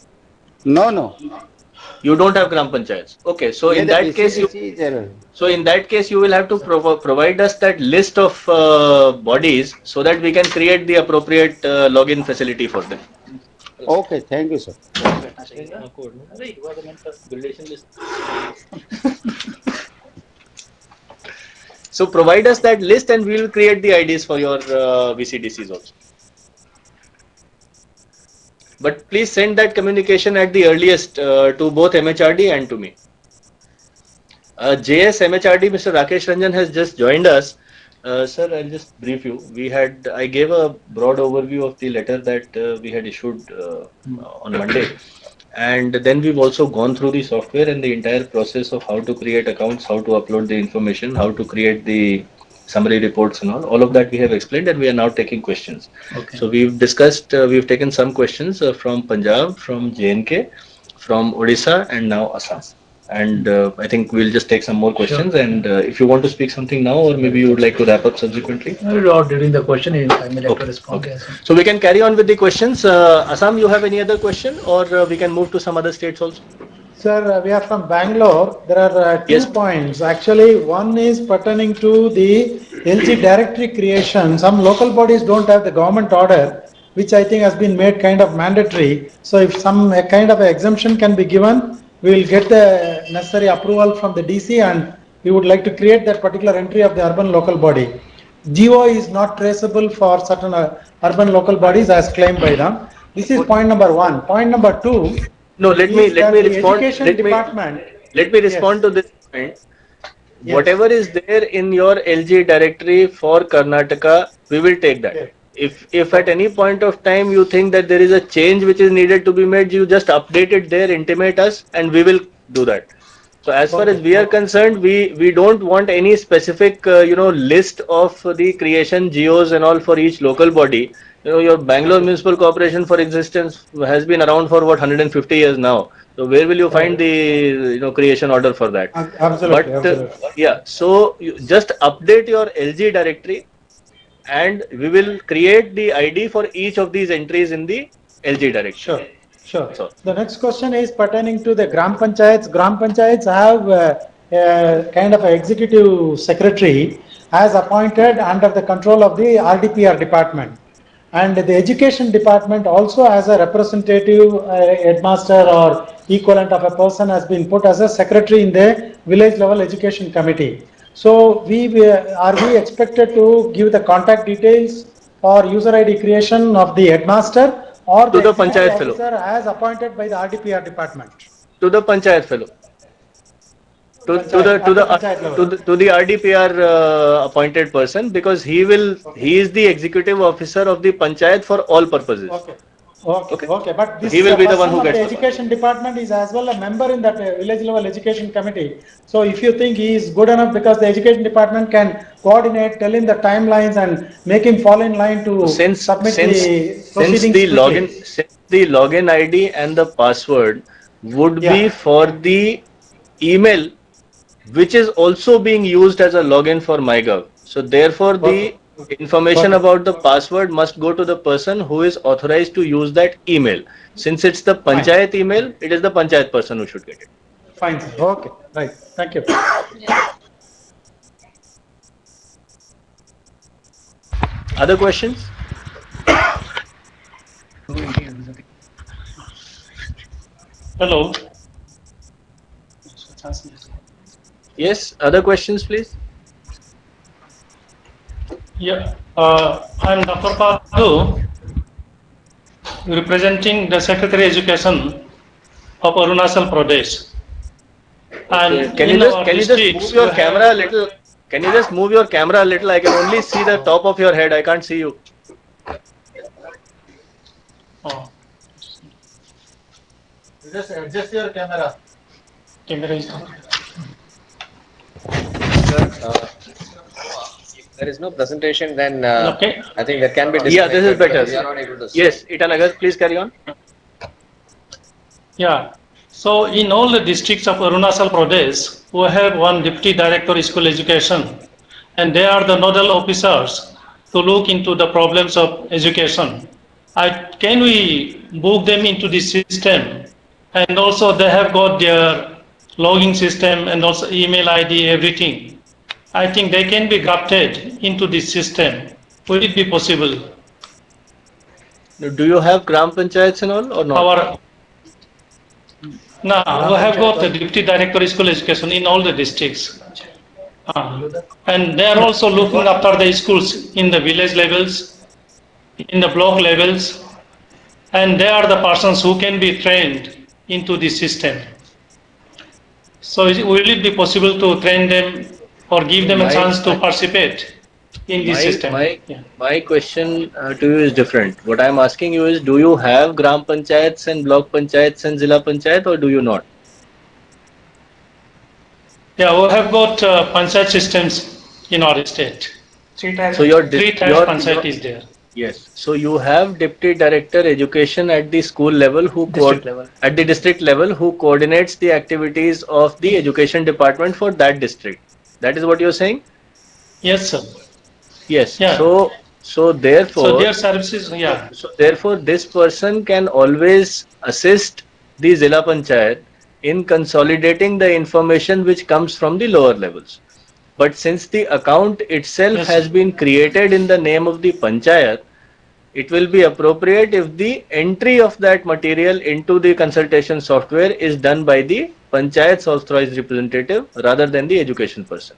No. You don't have Gram Panchayats. Okay, so in that case, you will have to provide us that list of bodies so that we can create the appropriate login facility for them. Okay, thank you, sir. So provide us that list and we will create the IDs for your VCDCs also. But please send that communication at the earliest to both MHRD and to me. JS MHRD, Mr. Rakesh Ranjan has just joined us. Sir, I'll just brief you. I gave a broad overview of the letter that we had issued on Monday. And then we've also gone through the software and the entire process of how to create accounts, how to upload the information, how to create the summary reports and all of that we have explained, and we are now taking questions. Okay. So we've discussed, we've taken some questions from Punjab, from JNK, from Odisha, and now Assam. And I think we'll just take some more questions. Sure. And if you want to speak something now, or maybe you would like to wrap up subsequently. Or during the question, I may like to respond. Okay. So we can carry on with the questions. Assam, you have any other question, or we can move to some other states also? Sir, we are from Bangalore. There are 2 points. Actually, one is pertaining to the LG directory creation. Some local bodies don't have the government order, which I think has been made kind of mandatory. So if some kind of exemption can be given, we will get the necessary approval from the DC, and we would like to create that particular entry of the urban local body. GO is not traceable for certain urban local bodies as claimed by them. This is point number 1. Point number 2. No, let me respond. Let me respond to this point. Yes. Whatever is there in your LG directory for Karnataka, we will take that. Yes. If at any point of time you think that there is a change which is needed to be made, you just update it there, intimate us, and we will do that. So as far as we are concerned, we don't want any specific list of the creation geos and all for each local body. Your Bangalore Municipal Corporation, for existence, has been around for what, 150 years now. So where will you find the creation order for that? Absolutely, But absolutely. yeah, so you just update your LG directory, and we will create the ID for each of these entries in the LG directory. Sure, sure. So the next question is pertaining to the Gram Panchayats. Gram Panchayats have a kind of an executive secretary as appointed under the control of the RDPR department. And the education department also has a representative headmaster or equivalent of a person has been put as a secretary in the village level education committee. So are we expected to give the contact details or user ID creation of the headmaster or to the executive panchayat fellow, officer as appointed by the RDPR department? to the panchayat fellow, to the RDPR appointed person, because he is the executive officer of the panchayat for all purposes. Okay. But this he will be the one who of gets the education department is as well a member in that village level education committee. So if you think he is good enough, because the education department can coordinate, tell him the timelines and make him fall in line to submit the proceedings quickly. Since the login ID and the password would be for the email, which is also being used as a login for MyGov. So therefore, the information about the password must go to the person who is authorized to use that email. Since it's the panchayat email, it is the panchayat person who should get it. Fine. Okay. Right. Thank you. Other questions? Hello. Yes. Other questions, please. Yeah, I'm Dr. Padu, representing the Secretary Education of Arunachal Pradesh. And can you just move your camera a little? Can you just move your camera a little? I can only see the top of your head. I can't see you. Oh. Just adjust your camera. Camera is on. If there is no presentation, then okay. I think that can be disconnected. Yeah, this is better. We are not able to see. Yes, Itanagar, please carry on. Yeah. So in all the districts of Arunachal Pradesh, we have one Deputy Director of School Education, and they are the nodal officers to look into the problems of education. Can we book them into the system? And also they have got their logging system and also email ID, everything. I think they can be grafted into this system. Would it be possible? Do you have Gram Panchayats and all or not? No, we have got the Deputy Director of School Education in all the districts. And they are also looking after the schools in the village levels, in the block levels, and they are the persons who can be trained into this system. So will it be possible to train them or give them a chance to participate in this system? My question to you is different. What I am asking you is, do you have Gram Panchayats and Block Panchayats and Zilla Panchayat, or do you not? Yeah, we have got Panchayat systems in our state. So your Panchayat is there. Yes. So you have Deputy Director Education at the school level at the district level who coordinates the activities of the education department for that district. That is what you're saying? Yes, sir. Yes. Yeah. So therefore, their services, yeah. So therefore, this person can always assist the Zilla Panchayat in consolidating the information which comes from the lower levels. But since the account itself has been created in the name of the Panchayat, it will be appropriate if the entry of that material into the consultation software is done by the Panchayat's authorized representative rather than the education person.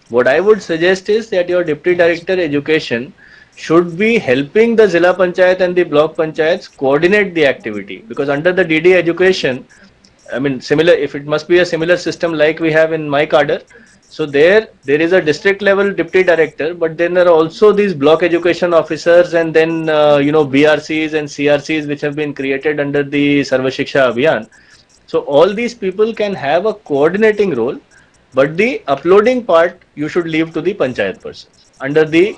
What I would suggest is that your Deputy Director Education should be helping the Zilla Panchayat and the Block Panchayats coordinate the activity, because under the DD Education, I mean, if it must be a similar system like we have in my cadre. So there is a district level deputy director, but then there are also these block education officers and then BRCs and CRCs which have been created under the Sarva Shiksha Abhiyan. So all these people can have a coordinating role, but the uploading part you should leave to the panchayat persons under the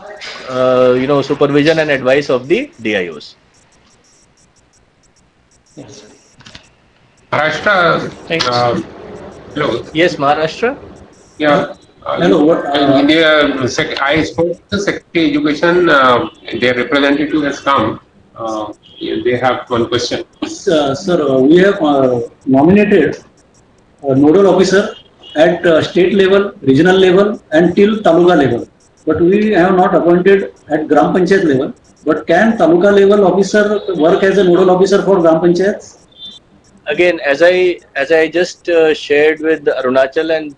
supervision and advice of the DIOs. Maharashtra, hello. Yes, Maharashtra. Yeah. Hello, what, I spoke to the Secretary Education. Their representative has come. They have one question. Sir, we have nominated a nodal officer at state level, regional level, and till taluka level. But we have not appointed at Gram Panchayat level. But can taluka level officer work as a nodal officer for Gram Panchayats? Again, as I just shared with Arunachal and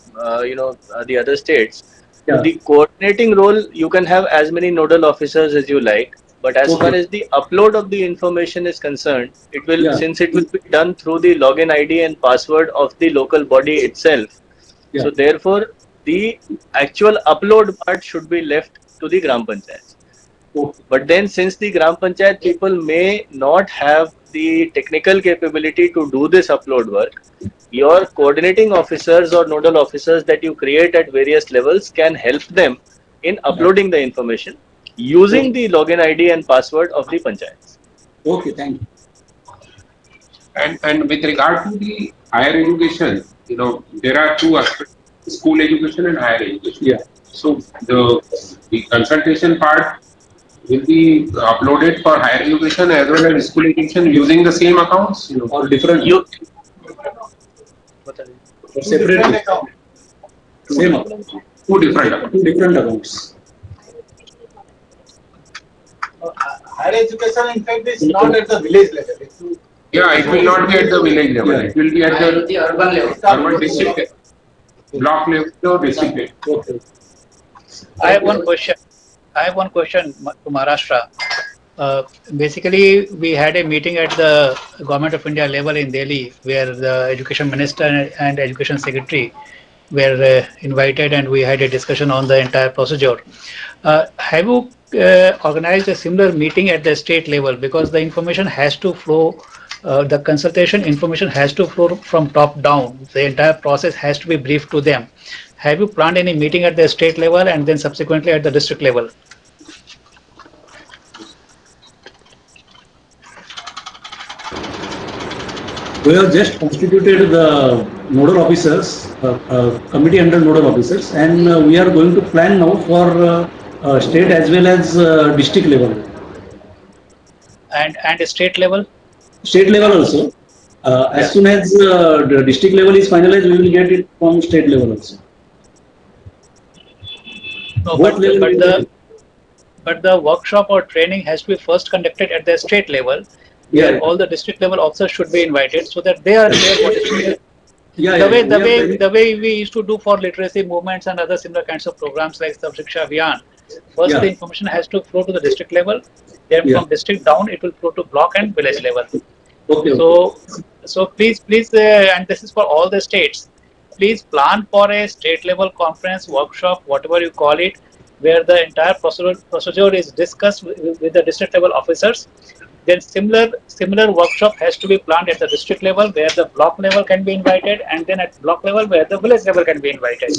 the other states, the coordinating role, you can have as many nodal officers as you like, but as far as the upload of the information is concerned, it will since it will be done through the login ID and password of the local body itself. So therefore, the actual upload part should be left to the Gram Panchayat. But then since the Gram Panchayat people may not have the technical capability to do this upload work, your coordinating officers or nodal officers that you create at various levels can help them in uploading the information using the login ID and password of the panchayats. Okay, thank you. And with regard to the higher education, there are two aspects: school education and higher education. Yeah. So the consultation part will be uploaded for higher education as well as school education using the same accounts, or different. Separate account. Same account. Two different accounts. Higher education, in fact, is not at the village level. Yeah, it will not be at the village level. It will be at the urban level, urban district, block level or district level. Okay. I have one question. To Maharashtra. Basically, we had a meeting at the Government of India level in Delhi, where the Education Minister and Education Secretary were invited, and we had a discussion on the entire procedure. Have you organized a similar meeting at the state level? Because the information has to flow, the consultation information has to flow from top down. The entire process has to be briefed to them. Have you planned any meeting at the state level and then subsequently at the district level? We have just constituted the nodal officers, committee under nodal officers, and we are going to plan now for state as well as district level. And state level? State level also. As soon as the district level is finalized, we will get it from state level also. No, but the workshop or training has to be first conducted at the state level. Where all the district level officers should be invited, so that they are clear what is needed. The way we used to do for literacy movements and other similar kinds of programs like Shiksha Abhiyan. First, the information has to flow to the district level. Then from district down, it will flow to block and village level. Okay. So please, and this is for all the states. Please plan for a state level conference, workshop, whatever you call it, where the entire procedure is discussed with the district level officers. Then similar workshop has to be planned at the district level, where the block level can be invited, and then at block level where the village level can be invited.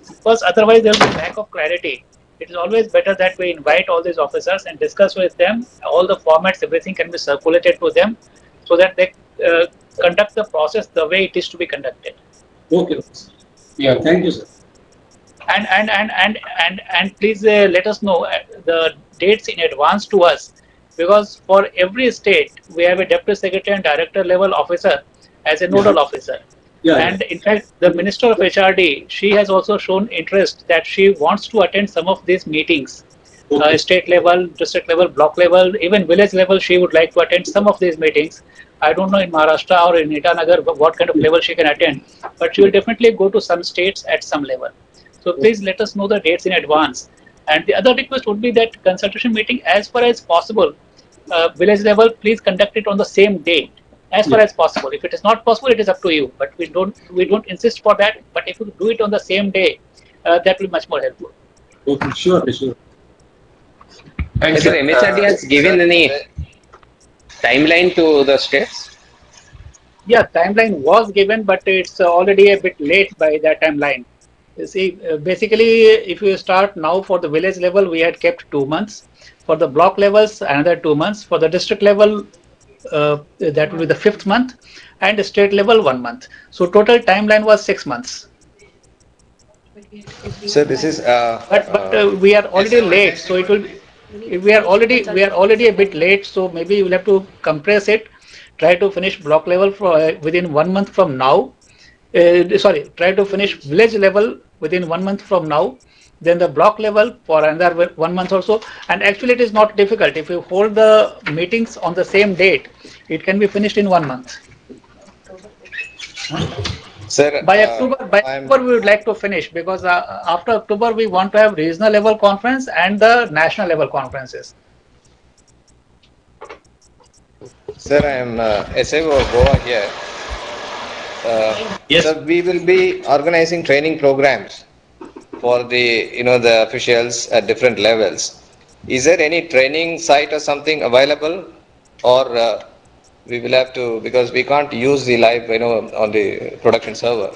Because otherwise there will be lack of clarity. It is always better that we invite all these officers and discuss with them. All the formats, everything can be circulated to them, so that they conduct the process the way it is to be conducted. Okay. Yeah. Thank you, sir. And please let us know the dates in advance to us. Because for every state, we have a deputy secretary and director level officer as a nodal officer. And in fact, the Minister of HRD, she has also shown interest that she wants to attend some of these meetings. State level, district level, block level, even village level, she would like to attend some of these meetings. I don't know in Maharashtra or in Itanagar what kind of level she can attend, but she will definitely go to some states at some level. So please let us know the dates in advance. And the other request would be that consultation meeting, as far as possible, village level, please conduct it on the same day, as far as possible. If it is not possible, it is up to you. But we don't insist for that. But if you do it on the same day, that will be much more helpful. Okay, sure. Sir, MHRD has given any timeline to the states? Yeah, timeline was given, but it's already a bit late by that timeline. You see, basically, if you start now for the village level, we had kept 2 months. For the block levels, another 2 months. For the district level, that will be the fifth month, and state level 1 month. So total timeline was 6 months. So this is But we are already late, so it will. We are already a bit late, so maybe we'll have to compress it. Try to finish block level for within 1 month from now. Sorry, try to finish village level within 1 month from now. Then the block level for another 1 month or so. And actually, it is not difficult. If you hold the meetings on the same date, it can be finished in 1 month. Sir, By October, we would like to finish, because after October we want to have regional level conference and the national level conferences. Sir, I am SAO of Goa here. Yes. So we will be organizing training programs for the officials at different levels. Is there any training site or something available, or we will have to, because we can't use the live on the production server?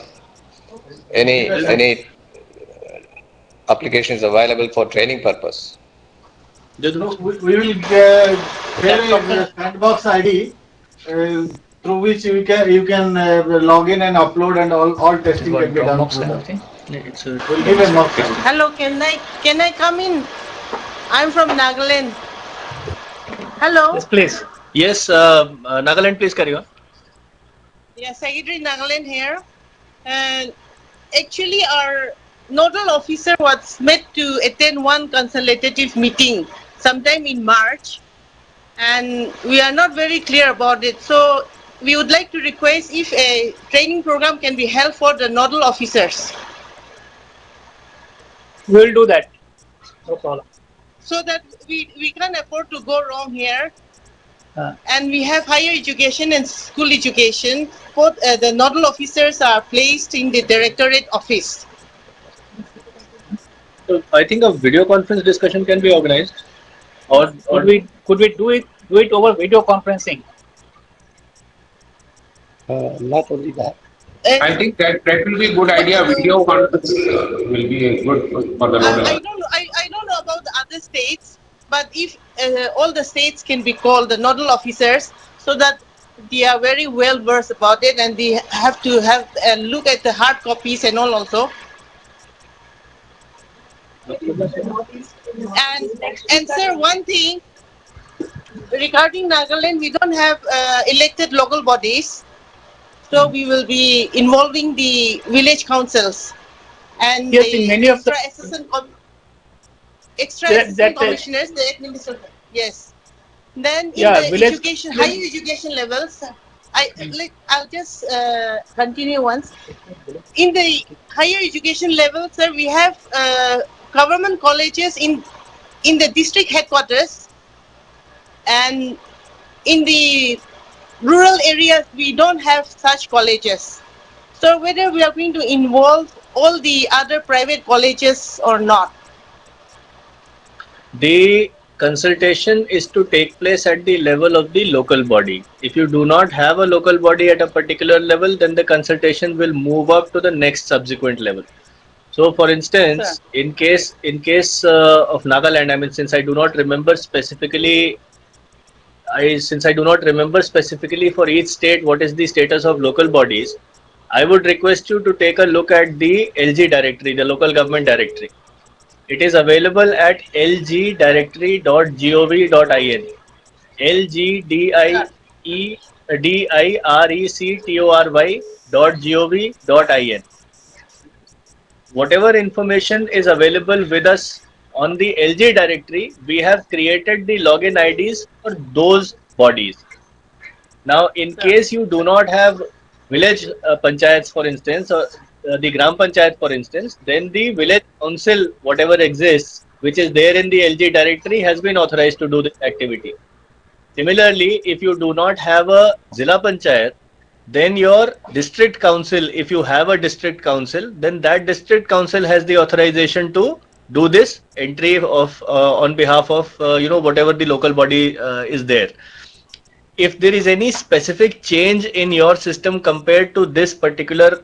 Any applications available for training purpose? We will share a sandbox ID through which you can log in and upload, and all testing can be done. We'll give a mock. Hello, can I come in? I'm from Nagaland. Hello. Yes, please. Yes, Nagaland, please carry on. Yeah, Secretary Nagaland here. And actually, our nodal officer was met to attend one consultative meeting sometime in March, and we are not very clear about it. So we would like to request if a training program can be held for the nodal officers. We will do that. No problem. So that we can't afford to go wrong here. And we have higher education and school education. Both the nodal officers are placed in the directorate office. So I think a video conference discussion can be organized. Or could we do it over video conferencing? Not only that. I think that will be a good idea. Video conference will be good for the nodal. I don't know about the other states, but if all the states can be called the nodal officers, so that they are very well versed about it, and they have to have a look at the hard copies and all also. And sir, one thing regarding Nagaland, we don't have elected local bodies, so we will be involving the village councils and yes, the in many of the assistant commissioners, the administrator. Yes. Then in the education, higher education levels, I'll just continue once. In the higher education level, sir, we have government colleges in the district headquarters, and in the rural areas we don't have such colleges. So whether we are going to involve all the other private colleges or not. The consultation is to take place at the level of the local body. If you do not have a local body at a particular level, then the consultation will move up to the next subsequent level. So for instance, in case of Nagaland, I mean, since I do not remember specifically for each state what is the status of local bodies, I would request you to take a look at the LG directory, the local government directory. It is available at lgdirectory.gov.in. lgdirectory.gov.in. Whatever information is available with us on the LG directory, we have created the login IDs for those bodies. Now, in case you do not have village panchayats, for instance, or the gram panchayat, for instance, then the village council, whatever exists, which is there in the LG directory, has been authorized to do this activity. Similarly, if you do not have a Zilla Panchayat, then your district council, if you have a district council, then that district council has the authorization to do this entry of on behalf of whatever the local body is there. if there is any specific change in your system compared to this particular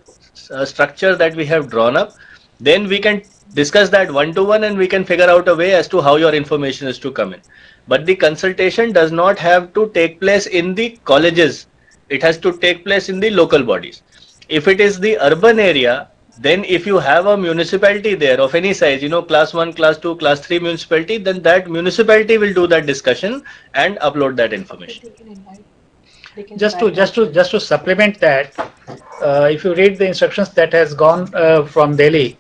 structure that we have drawn up, then we can discuss that one to one and we can figure out a way as to how your information is to come in. But the consultation does not have to take place in the colleges. It has to take place in the local bodies. If it is the urban area, then if you have a municipality there of any size, class 1, class 2, class 3 municipality, then that municipality will do that discussion and upload that information. Just to supplement that, if you read the instructions that has gone from Delhi,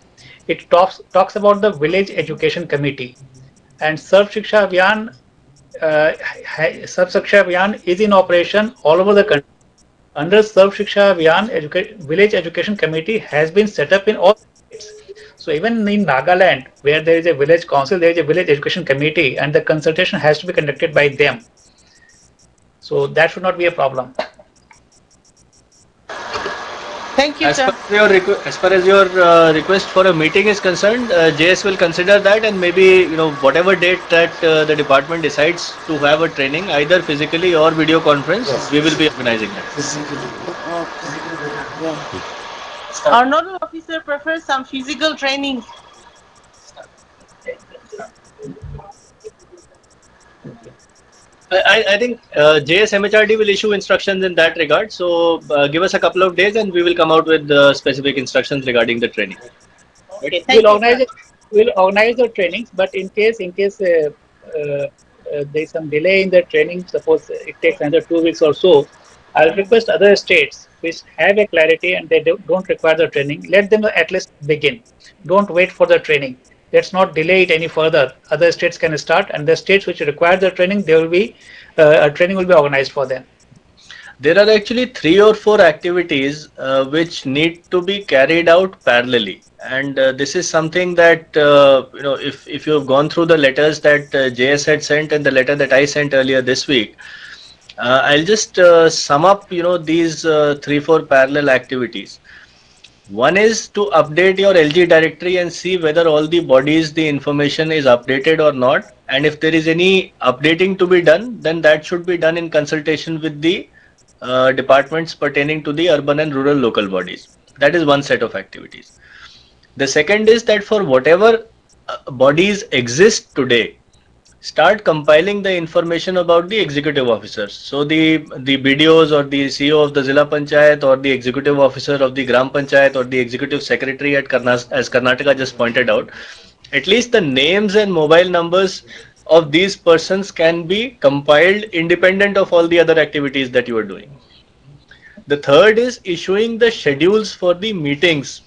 it talks about the village education committee, and Sarv Shiksha Abhiyan, Sarv Shiksha Abhiyan is in operation all over the country. Under Sarv Shiksha Abhiyan, village education committee has been set up in all states. So even in Nagaland, where there is a village council, there is a village education committee, and the consultation has to be conducted by them. So that should not be a problem. Thank you, sir. As far as your request for a meeting is concerned, JS will consider that, and maybe whatever date that the department decides to have a training, either physically or video conference, we will be organizing that. Our nodal officer prefers some physical training. I think JS MHRD will issue instructions in that regard. So give us a couple of days and we will come out with specific instructions regarding the training. Okay, we'll organize the trainings, but in case there is some delay in the training, suppose it takes another 2 weeks or so, I'll request other states which have a clarity and they don't require the training, let them at least begin. Don't wait for the training. Let's not delay it any further. Other states can start, and the states which require the training, there will be a training will be organized for them. There are actually 3 or 4 activities which need to be carried out parallelly, and this is something that if you have gone through the letters that JS had sent and the letter that I sent earlier this week, I'll just sum up these 3-4 parallel activities. One is to update your LG directory and see whether all the bodies the information is updated or not, and if there is any updating to be done, then that should be done in consultation with the departments pertaining to the urban and rural local bodies. That is one set of activities. The second is that for whatever bodies exist today, start compiling the information about the executive officers. So the BDOs or the CEO of the Zilla Panchayat or the executive officer of the Gram Panchayat or the executive secretary at as Karnataka just pointed out, at least the names and mobile numbers of these persons can be compiled independent of all the other activities that you are doing. The third is issuing the schedules for the meetings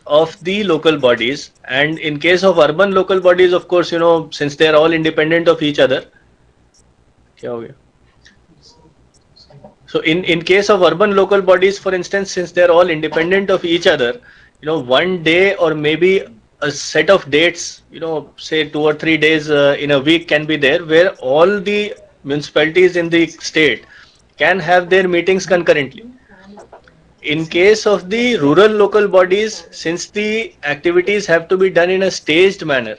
of the local bodies, and in case of urban local bodies, of course, since they are all independent of each other. So in case of urban local bodies, for instance, since they are all independent of each other, one day or maybe a set of dates, say 2 or 3 days in a week can be there where all the municipalities in the state can have their meetings concurrently. In case of the rural local bodies, since the activities have to be done in a staged manner,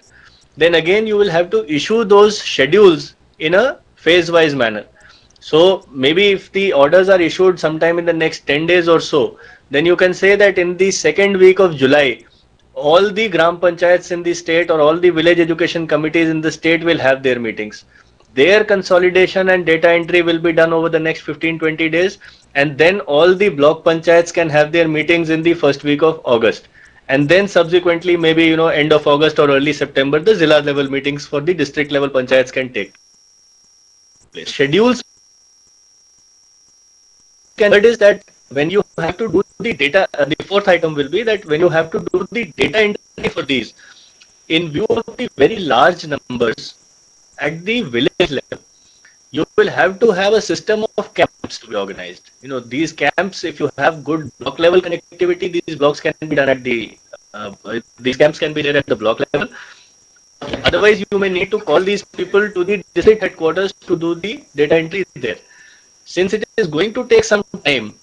then again you will have to issue those schedules in a phase-wise manner. So maybe if the orders are issued sometime in the next 10 days or so, then you can say that in the second week of July, all the Gram Panchayats in the state or all the village education committees in the state will have their meetings. Their consolidation and data entry will be done over the next 15-20 days, and then all the block panchayats can have their meetings in the first week of August, and then subsequently maybe end of August or early September the Zilla level meetings for the district level panchayats can take place. Schedules third is that when you have to do the data, the fourth item will be that when you have to do the data entry for these, in view of the very large numbers at the village level, you will have to have a system of camps to be organized. These camps, if you have good block level connectivity, these blocks can be done at the, these camps can be there at the block level. Otherwise, you may need to call these people to the district headquarters to do the data entry there. Since it is going to take some time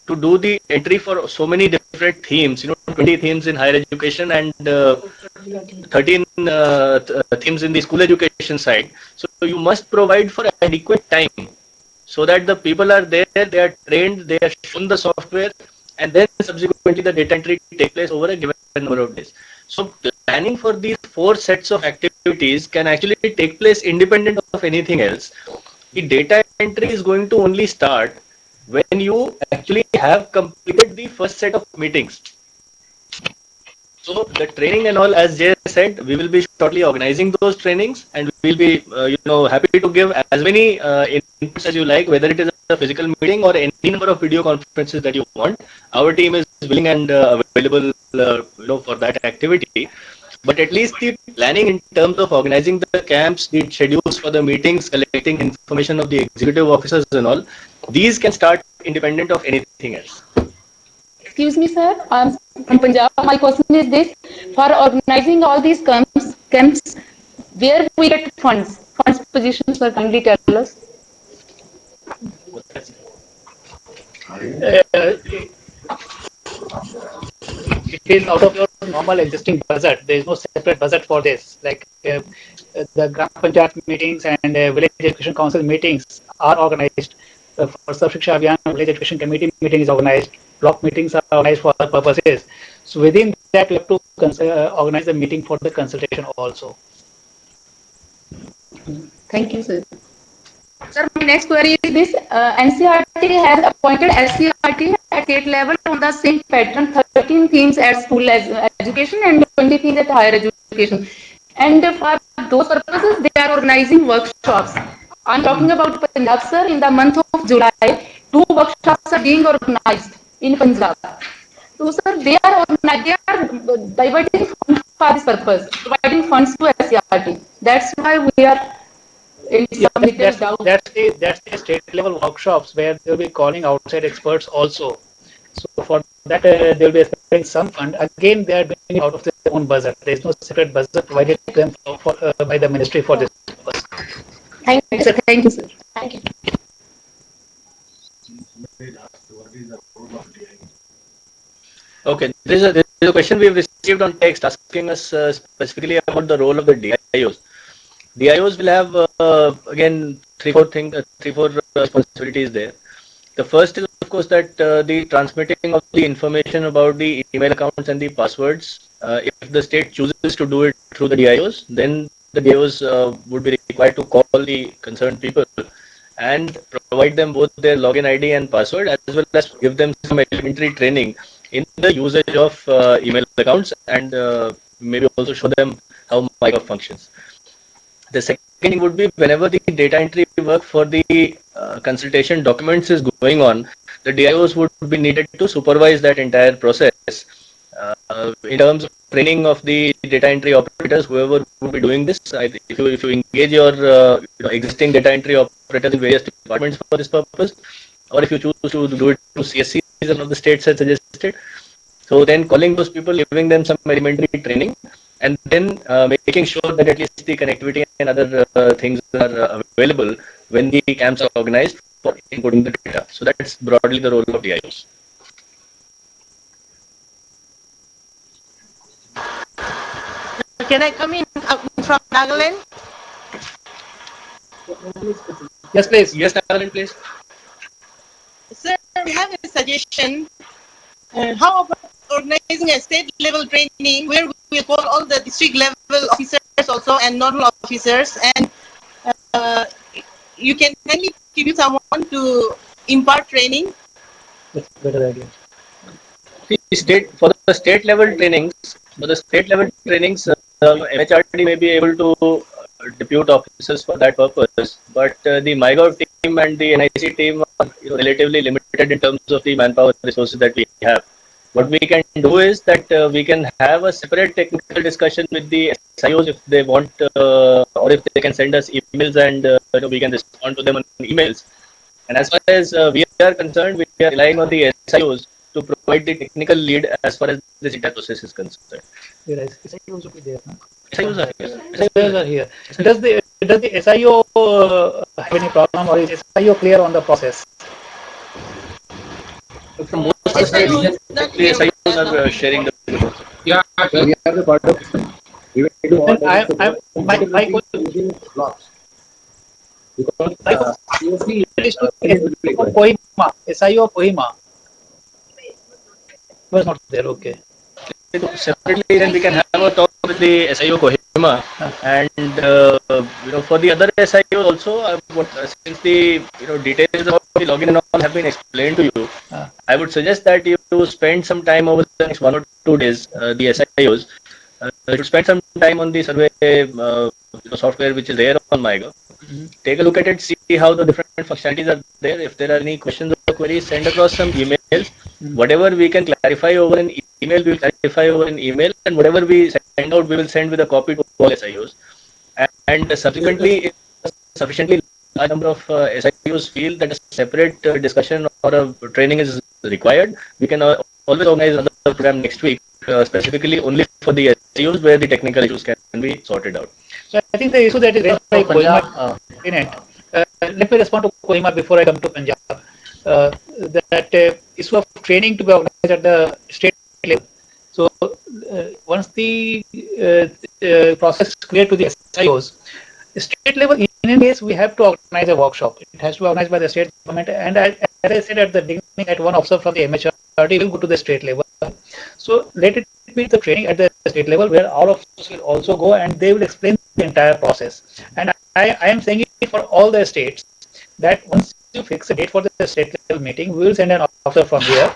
to do the entry for so many different themes, 20 themes in higher education and 13 themes in the school education side. So you must provide for adequate time so that the people are there, they are trained, they are shown the software, and then subsequently the data entry take place over a given number of days. So planning for these 4 sets of activities can actually take place independent of anything else. The data entry is going to only start when you actually have completed the first set of meetings. So the training and all, as Jay said, we will be shortly organizing those trainings, and we will be, happy to give as many inputs as you like, whether it is a physical meeting or any number of video conferences that you want. Our team is willing and available, for that activity. But at least the planning in terms of organizing the camps, the schedules for the meetings, collecting information of the executive officers and all, these can start independent of anything else. Excuse me, sir. I'm from Punjab. My question is this: for organizing all these camps, where we get funds positions, sir, kindly tell us. It is out of your normal existing budget. There is no separate budget for this. Like the Gram Panchayat meetings and Village Education Council meetings are organized. For Sarv Shiksha Abhiyan, Village Education Committee meeting is organized. Block meetings are organized for other purposes. So within that, we have to organize the meeting for the consultation also. Thank you, sir. Sir, my next query is this: NCERT has appointed SCERT at state level on the same pattern, 13 themes at school education and 20 themes at higher education. And for those purposes, they are organizing workshops. I'm talking about Punjab, sir. In the month of July, 2 workshops are being organized in Punjab. So, sir, they are diverting funds for this purpose, providing funds to SCERT. That's why we are. That's the state level workshops where they'll be calling outside experts also. So for that they'll be expecting some fund. Again, they are doing it out of their own budget. There is no separate budget provided to them by the ministry for this purpose. Thank you, sir. Thank you, sir. Thank you. Okay, there is a question we have received on text asking us specifically about the role of the DIOs. DIOs will have again three, four responsibilities there. The first is, of course, that the transmitting of the information about the email accounts and the passwords. If the state chooses to do it through the DIOs, then the DIOs would be required to call the concerned people and provide them both their login ID and password, as well as give them some elementary training in the usage of email accounts, and maybe also show them how MyGov functions. The second thing would be, whenever the data entry work for the consultation documents is going on, the DIOs would be needed to supervise that entire process. In terms of training of the data entry operators, whoever would be doing this, if you engage your existing data entry operators in various departments for this purpose, or if you choose to do it through CSC, as one of the states has suggested, so then calling those people, giving them some elementary training, and then making sure that at least the connectivity and other things are available when the camps are organized for encoding the data. So that's broadly the role of DIOs. Can I come in from Nagaland? Yes, please. Yes, Nagaland, please. Sir, we have a suggestion. How about organizing a state level training where we call all the district level officers also and nodal officers, and you can kindly give someone to impart training? That's a better idea. For the state level trainings, MHRD may be able to depute officers for that purpose, but the MyGov team and the NIC team are relatively limited in terms of the manpower resources that we have. What we can do is that we can have a separate technical discussion with the SIOs if they want, or if they can send us emails, and we can respond to them on emails. And as far as we are concerned, we are relying on the SIOs to provide the technical lead as far as this entire process is concerned. Yes, SIOs will be there. No? SIOs are here. SIOs are here. Does the SIO have any problem, or is SIO clear on the process? From most of the states, the SIOs are sharing the. Yeah, we are the part of. My question. Because It is to Kohima, SIO Kohima was not there. Okay. Separately, then we can have a talk with the SIO Kohima, and for the other SIO also, since the details about the login and all have been explained to you, I would suggest that you spend some time over the next 1 or 2 days. The SIOs should spend some time on the survey software which is there on MyGov. Take a look at it, see how the different functionalities are there. If there are any questions or queries, send across some emails. Whatever we can clarify over an email, we will clarify over an email, and whatever we send out, we will send with a copy to all SIOs. And subsequently, if sufficiently large number of SIOs feel that a separate discussion or a training is required, we can always organize another program next week, specifically only for the SIOs where the technical issues can be sorted out. So I think the issue that is raised by Kohima in it. Let me respond to Kohima before I come to Punjab. That issue of training to be organized at the state level. So once the process is clear to the SIOs, state level, in any case, we have to organize a workshop. It has to be organized by the state government. And as I said at the beginning, at one officer from the MHRD will go to the state level. So let it be the training at the state level where all officers will also go and they will explain the entire process. And I am saying it for all the states that once you fix a date for the state level meeting, we will send an officer from here.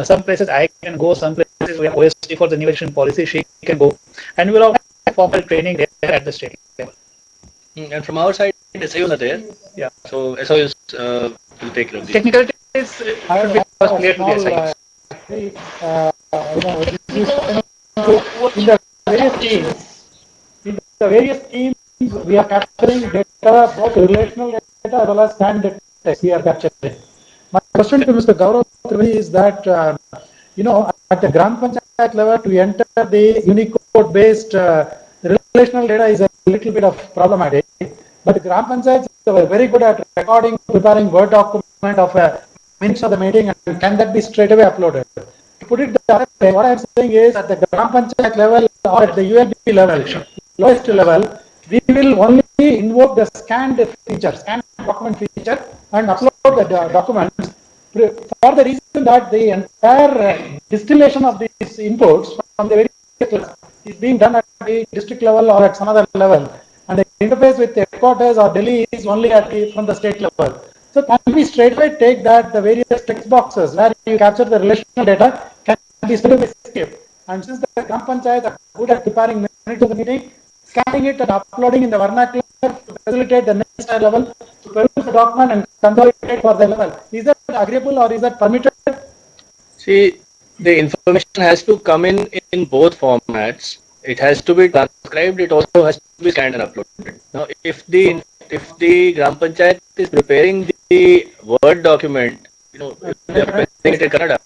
Some places I can go, some places we have OSD for the new election policy, she can go. And we will organize formal training there at the state level. And from our side, SIOs are there. Yeah. So SIOs will take care of this. Technicalities should be clear to the SIOs. In the various teams, we are capturing data, both relational data as well as scan data we are capturing. My question to Mr. Gaurav Trivedi is that, at the Gram Panchayat level, to enter the Unicode based relational data is a little bit of problematic. But Gram Panchayats are very good at recording, preparing Word document of minutes of the meeting, and can that be straight away uploaded? To put it the other way, what I am saying is at the Gram Panchayat level or at the ULB level, lowest level, we will only invoke the scanned feature, scanned document feature, and upload the documents for the reason that the entire distillation of these inputs from the various levels is being done at the district level or at some other level, and the interface with the headquarters or Delhi is only from the state level. So can we straightaway take that the various text boxes where you capture the relational data can be straightaway skipped? And since the Gram Panchayats are good at preparing minutes of the meeting, scanning it and uploading in the vernacular to facilitate the next level to produce the document and consolidate for the level. Is that agreeable or is that permitted? See, the information has to come in both formats. It has to be transcribed. It also has to be scanned and uploaded. Now, if the Gram Panchayat is preparing the Word document, if they are preparing it in Kannada,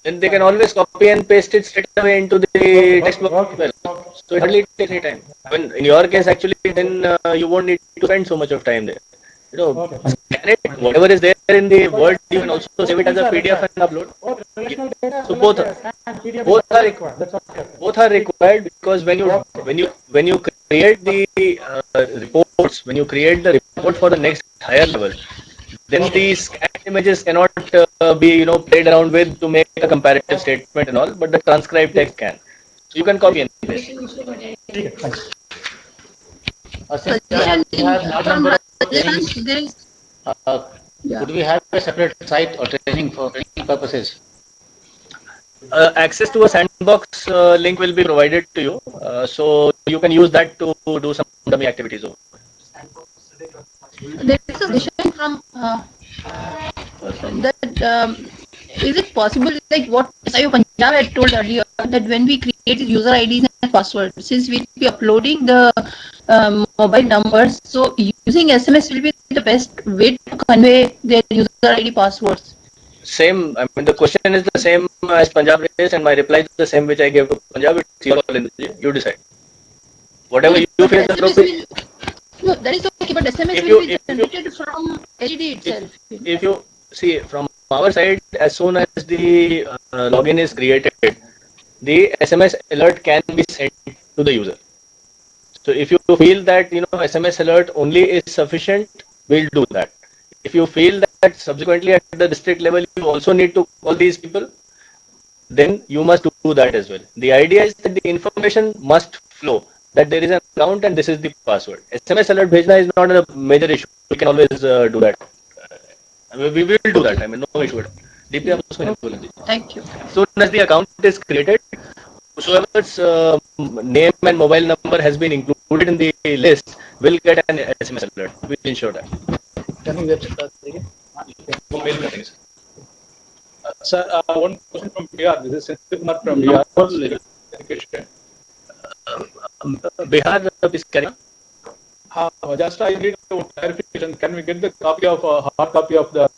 then they can always copy and paste it straight away into the text box as well. So it hardly takes any time. When in your case, actually, then you won't need to spend so much of time there. Scan it, whatever is there in the Word, you can also save it as a PDF and upload. So both are required because when you create the reports, when you create the report for the next higher level, then the scanned images cannot be played around with to make a comparative statement and all, but the transcribed text can. So you can copy and paste. Could we have a separate site or training for training purposes? Access to a sandbox link will be provided to you, so you can use that to do some dummy activities over. There is a question from that is it possible, like what SIO Punjab had told earlier, that when we create user IDs and passwords, since we'll be uploading the mobile numbers, so using SMS will be the best way to convey their user ID passwords? Same, I mean the question is the same as Punjab raised and my reply is the same which I gave to Punjab. It's your call, you decide. Whatever you feel is appropriate. No, that is okay, but SMS will be generated from HD itself. If you see from our side, as soon as the login is created, the SMS alert can be sent to the user. So if you feel that SMS alert only is sufficient, we'll do that. If you feel that subsequently at the district level you also need to call these people, then you must do that as well. The idea is that the information must flow, that there is an account and this is the password. SMS alert bhejna is not a major issue. We can always do that. We will do that. I mean, no issue at all. Deeply, आप उसको help बोलें दीजिए. Thank you. As soon as the account is created, whoever's name and mobile number has been included in the list will get an SMS alert. We'll ensure that. Sir, one question from Bihar. This is Senthil Kumar from Bihar. Education. Bihar, please carry on. Just I need clarification. Can we get the copy of hard copy of the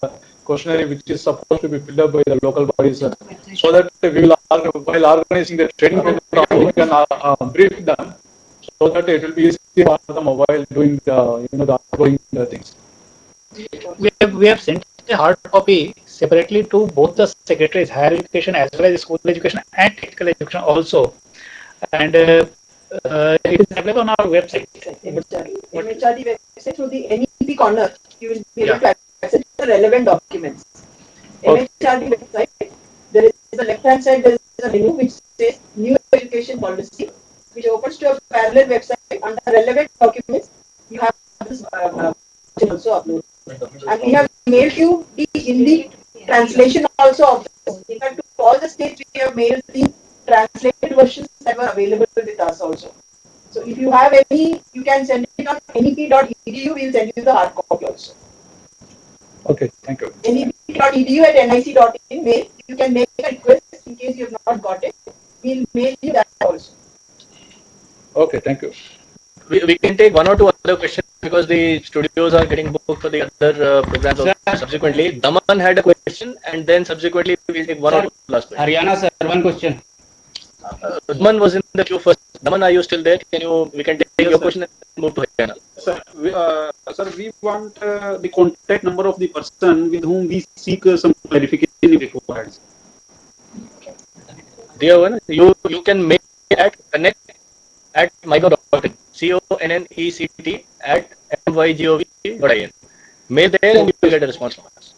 questionnaire which is supposed to be filled up by the local bodies, so that we will, while organizing the training program, we can brief them, so that it will be easy for them while doing the the ongoing things. We have sent a hard copy separately to both the secretaries, higher education as well as school education and technical education also, and it is available on our website. MHRD website through the NEP corner, you will be able to access the relevant documents. MHRD website, there is the left hand side, there is a menu which says new education policy, which opens to a parallel website. Under relevant documents, you have this also uploaded. And we have mailed you the Hindi translation also of this. In fact, to all the states, we have mailed the translated versions that were available with us also. So if you have any, you can send it on nep.edu, we will send you the hard copy also. Okay, thank you. nep.edu at nic.in, mail, you can make a request in case you have not got it. We will mail you that also. Okay, thank you. We can take one or two other questions because the studios are getting booked for the other programs subsequently. Daman had a question, and then subsequently we will take one or two last questions. Haryana sir, one question. Daman was in the queue first. Daman, are you still there? We can take your question and move to Haryana. Sir, we want the contact number of the person with whom we seek some clarification if required. Dear one, you can make at connect at mygov.in, CONNECT at mygov.in. Mail there and you will get a response from us.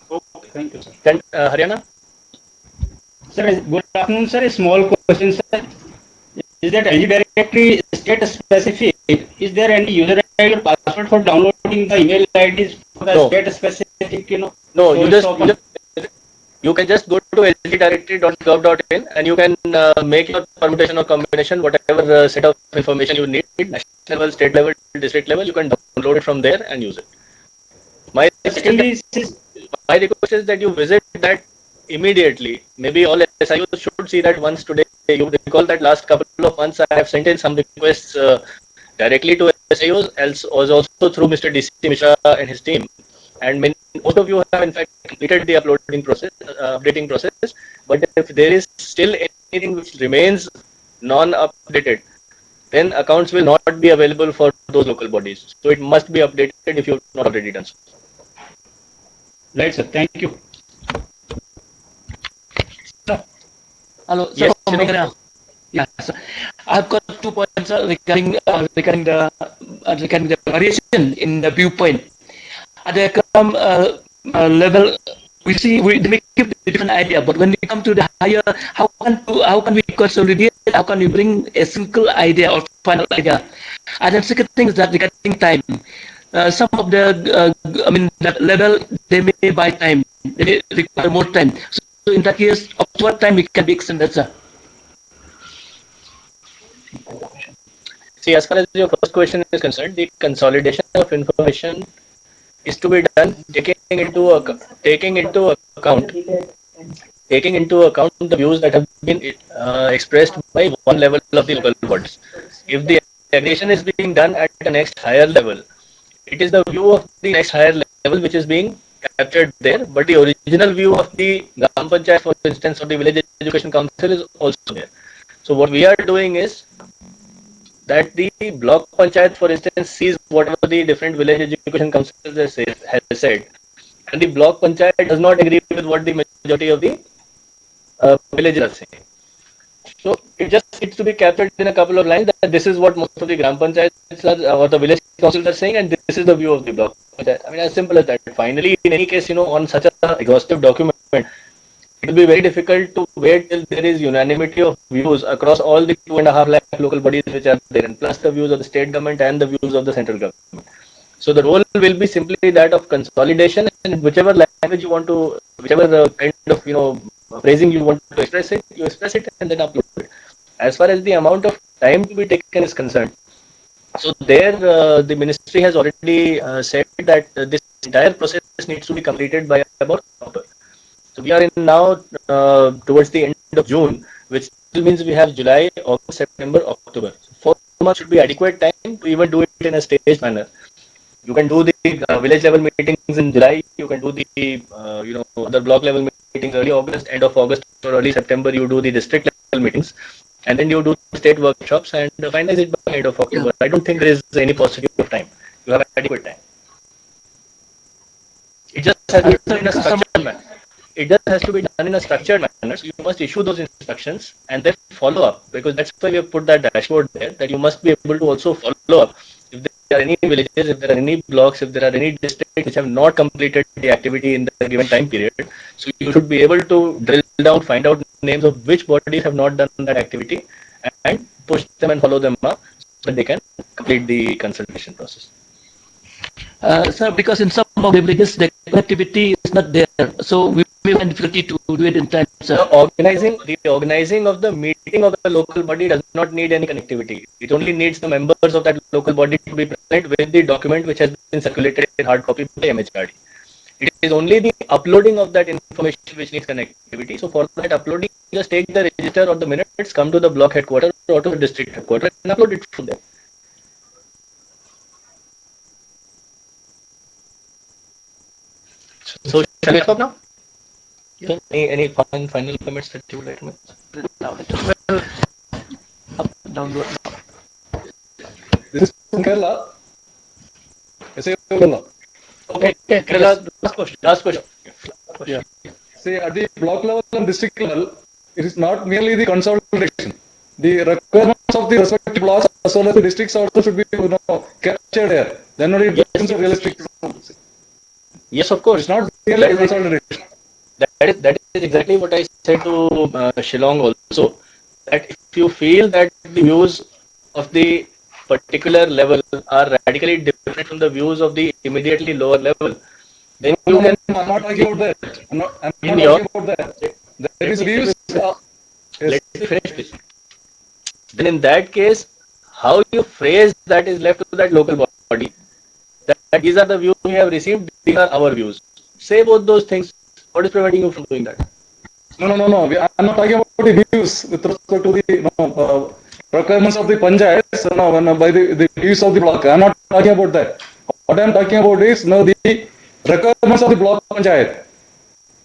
Okay, thank you, sir. Then Haryana. Sir, good afternoon, sir. A small question, sir. Is that LG directory state specific? Is there any user ID or password for downloading the email IDs for the state specific? No, you can just go to lgdirectory.gov.in and you can make your permutation or combination, whatever set of information you need, national level, state level, district level, you can download it from there and use it. My request is that you visit that immediately. Maybe all SIOs should see that once today. You recall that last couple of months I have sent in some requests directly to SIOs, also through Mr. DC Mishra and his team. And most of you have in fact completed the updating process. But if there is still anything which remains non-updated, then accounts will not be available for those local bodies. So it must be updated if you have not already done so. Right, sir. Thank you. Hello, yes, sir. Yeah, sir. I've got 2 points regarding the variation in the viewpoint. At the account level, we may give the different idea, but when we come to the higher, how can we consolidate? How can we bring a single idea or final idea? And then second thing is that regarding time. Some of the that level they may buy time, they may require more time. So in that case, of what time we can be extended, sir? See, as far as your first question is concerned, the consolidation of information is to be done taking into account the views that have been expressed by one level of the local bodies. If the aggregation is being done at the next higher level, it is the view of the next higher level which is being captured there, but the original view of the Gram Panchayat, for instance, or the Village Education Council is also there. So what we are doing is that the block panchayat, for instance, sees whatever the different village education councils has said, and the block panchayat does not agree with what the majority of the villages are saying. So it just needs to be captured in a couple of lines that this is what most of the Gram Panchayats are, or the village councils are saying, and this is the view of the block panchayat. I mean, as simple as that. Finally, in any case, on such an exhaustive document, it will be very difficult to wait till there is unanimity of views across all the 2.5 lakh local bodies which are there, and plus the views of the state government and the views of the central government. So the role will be simply that of consolidation, and whichever language you want to, whichever kind of phrasing you want to express it, you express it and then upload it. As far as the amount of time to be taken is concerned, so there the ministry has already said that this entire process needs to be completed by about October. So we are in now towards the end of June, which still means we have July, August, September, October. So 4 months should be adequate time to even do it in a staged manner. You can do the village level meetings in July. You can do the other block level meetings early August, end of August or early September. You do the district level meetings, and then you do state workshops and finalize it by end of October. I don't think there is any paucity of time. You have adequate time. It just has to be done in a structured manner. It just has to be done in a structured manner. So you must issue those instructions and then follow up, because that's why we have put that dashboard there, that you must be able to also follow up. If there are any villages, if there are any blocks, if there are any districts which have not completed the activity in the given time period, so you should be able to drill down, find out names of which bodies have not done that activity and push them and follow them up so that they can complete the consultation process. Sir, because in some of the villages the connectivity is not there, so we may find difficulty to do it in time, sir. The organizing of the meeting of the local body does not need any connectivity. It only needs the members of that local body to be present with the document which has been circulated in hard copy by MHRD. It is only the uploading of that information which needs connectivity. So for that uploading, just take the register or the minutes, come to the block headquarters or to the district headquarters and upload it from there. So shall we stop now? Yeah. Any final comments that you would like to make? Well, up, down, This is from Kerala. Kerala. Okay, Kerala, last question. Yeah. See, at the block level and district level, it is not merely the consolidation. The requirements of the respective blocks as well as the districts also should be captured here. Then only it becomes a realistic. Yes, of course. It's not merely consolidation. That is exactly what I said to Shillong also. That if you feel that the views of the particular level are radically different from the views of the immediately lower level, then you can. I'm not talking about that. I'm not talking about that. There is views. Let me finish, please. Then in that case, how you phrase that is left to that local body. That these are the views we have received. These are our views. Say both those things. What is preventing you from doing that? No. I'm not talking about the views with respect to the requirements of the panchayats by the views of the block. I'm not talking about that. What I'm talking about is the requirements of the block panchayat.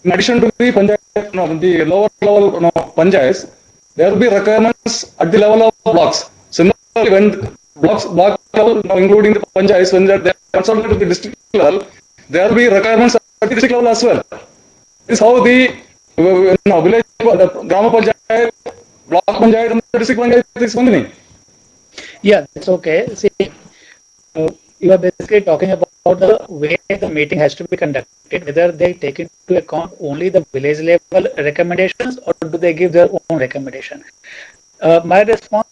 In addition to the panchayat, the lower level panchayats, there will be requirements at the level of blocks. Similarly, when block level, including the panchayats, when they are consolidated to the district level, there will be requirements at the district level as well. This is how the village, Grama Panchayat, Block Panchayat and the district Panchayat is functioning. Yeah, that's okay. See, you are basically talking about the way the meeting has to be conducted, whether they take into account only the village level recommendations or do they give their own recommendation. My response.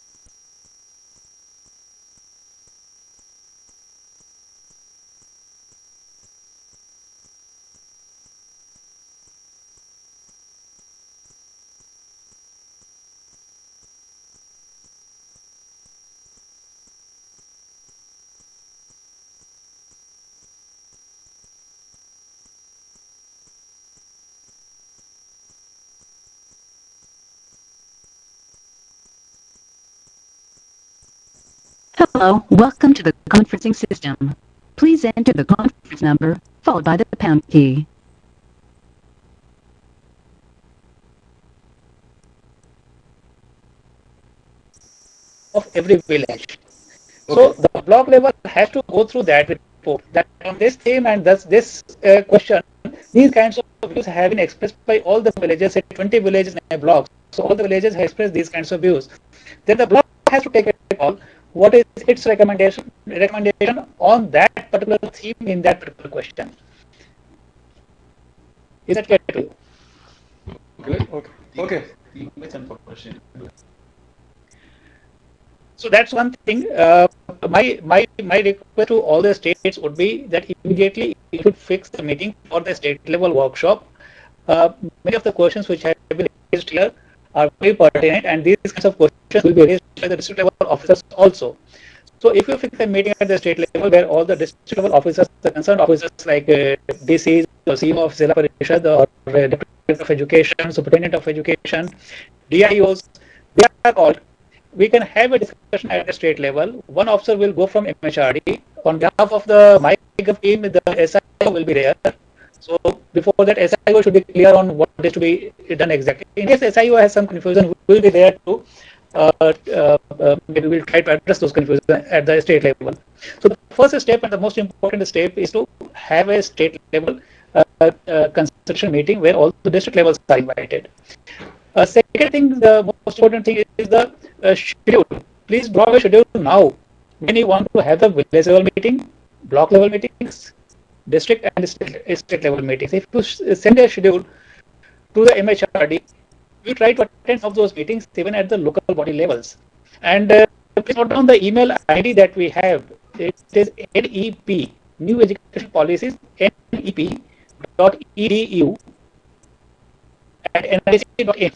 Hello, welcome to the conferencing system. Please enter the conference number followed by the pound key. Of every village. So the block level has to go through that report, that on this theme and thus this question, These kinds of views have been expressed by all the villages, say 20 villages in a block. So all the villages have expressed these kinds of views. Then the block has to take a call. What is its recommendation on that particular theme in that particular question? Is that clear to you? Good. Okay. So that's one thing. My request to all the states would be that immediately you should fix the meeting for the state level workshop. Many of the questions which have been raised here are very pertinent, and these kinds of questions will be raised by the district level officers also. So if you fix a meeting at the state level where all the district level officers, the concerned officers like DCs or CEO of Zilla Parishad or Deputy of Education, Superintendent of Education, DIOs, they are called. We can have a discussion at the state level. One officer will go from MHRD. On behalf of the MyGov team, the SIO will be there. So before that, SIO should be clear on what is to be done exactly. In case SIO has some confusion, we will be there to maybe we'll try to address those confusions at the state level. So the first step and the most important step is to have a state level consultation meeting where all the district levels are invited. Second thing, the most important thing is the schedule. Please draw a schedule now when you want to have the village level meeting, block level meetings, district and state level meetings. If you send a schedule to the MHRD, we try to attend some of those meetings even at the local body levels. And please note down the email ID that we have. It is NEP, New Education Policies, nep.edu@nic.in.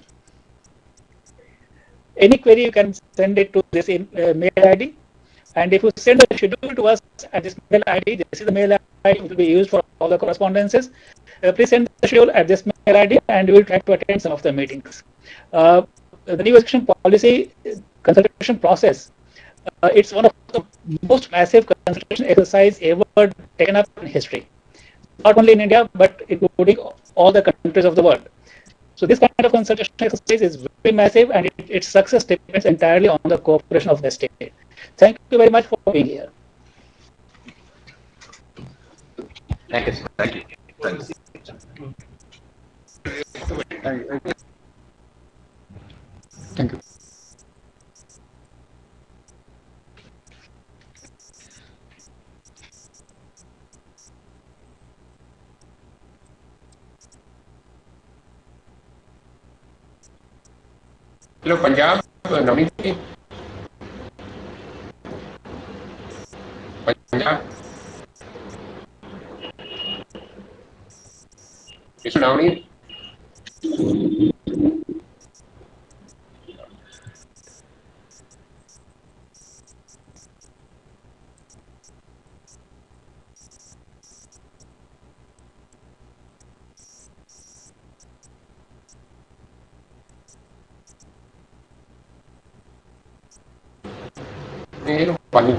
Any query you can send it to this mail ID. And if you send the schedule to us at this mail ID, this is the mail ID which will be used for all the correspondences. Please send the schedule at this mail ID and we will try to attend some of the meetings. The new education policy consultation process, it's one of the most massive consultation exercise ever taken up in history. Not only in India, but including all the countries of the world. So this kind of consultation exercise is very massive and its success depends entirely on the cooperation of the state. Thank you very much for being here. Thank you, sir. Thank you. Thanks. Thank you. Hello, Punjab, Navneet. Punjab. Mr. Navneet. Paní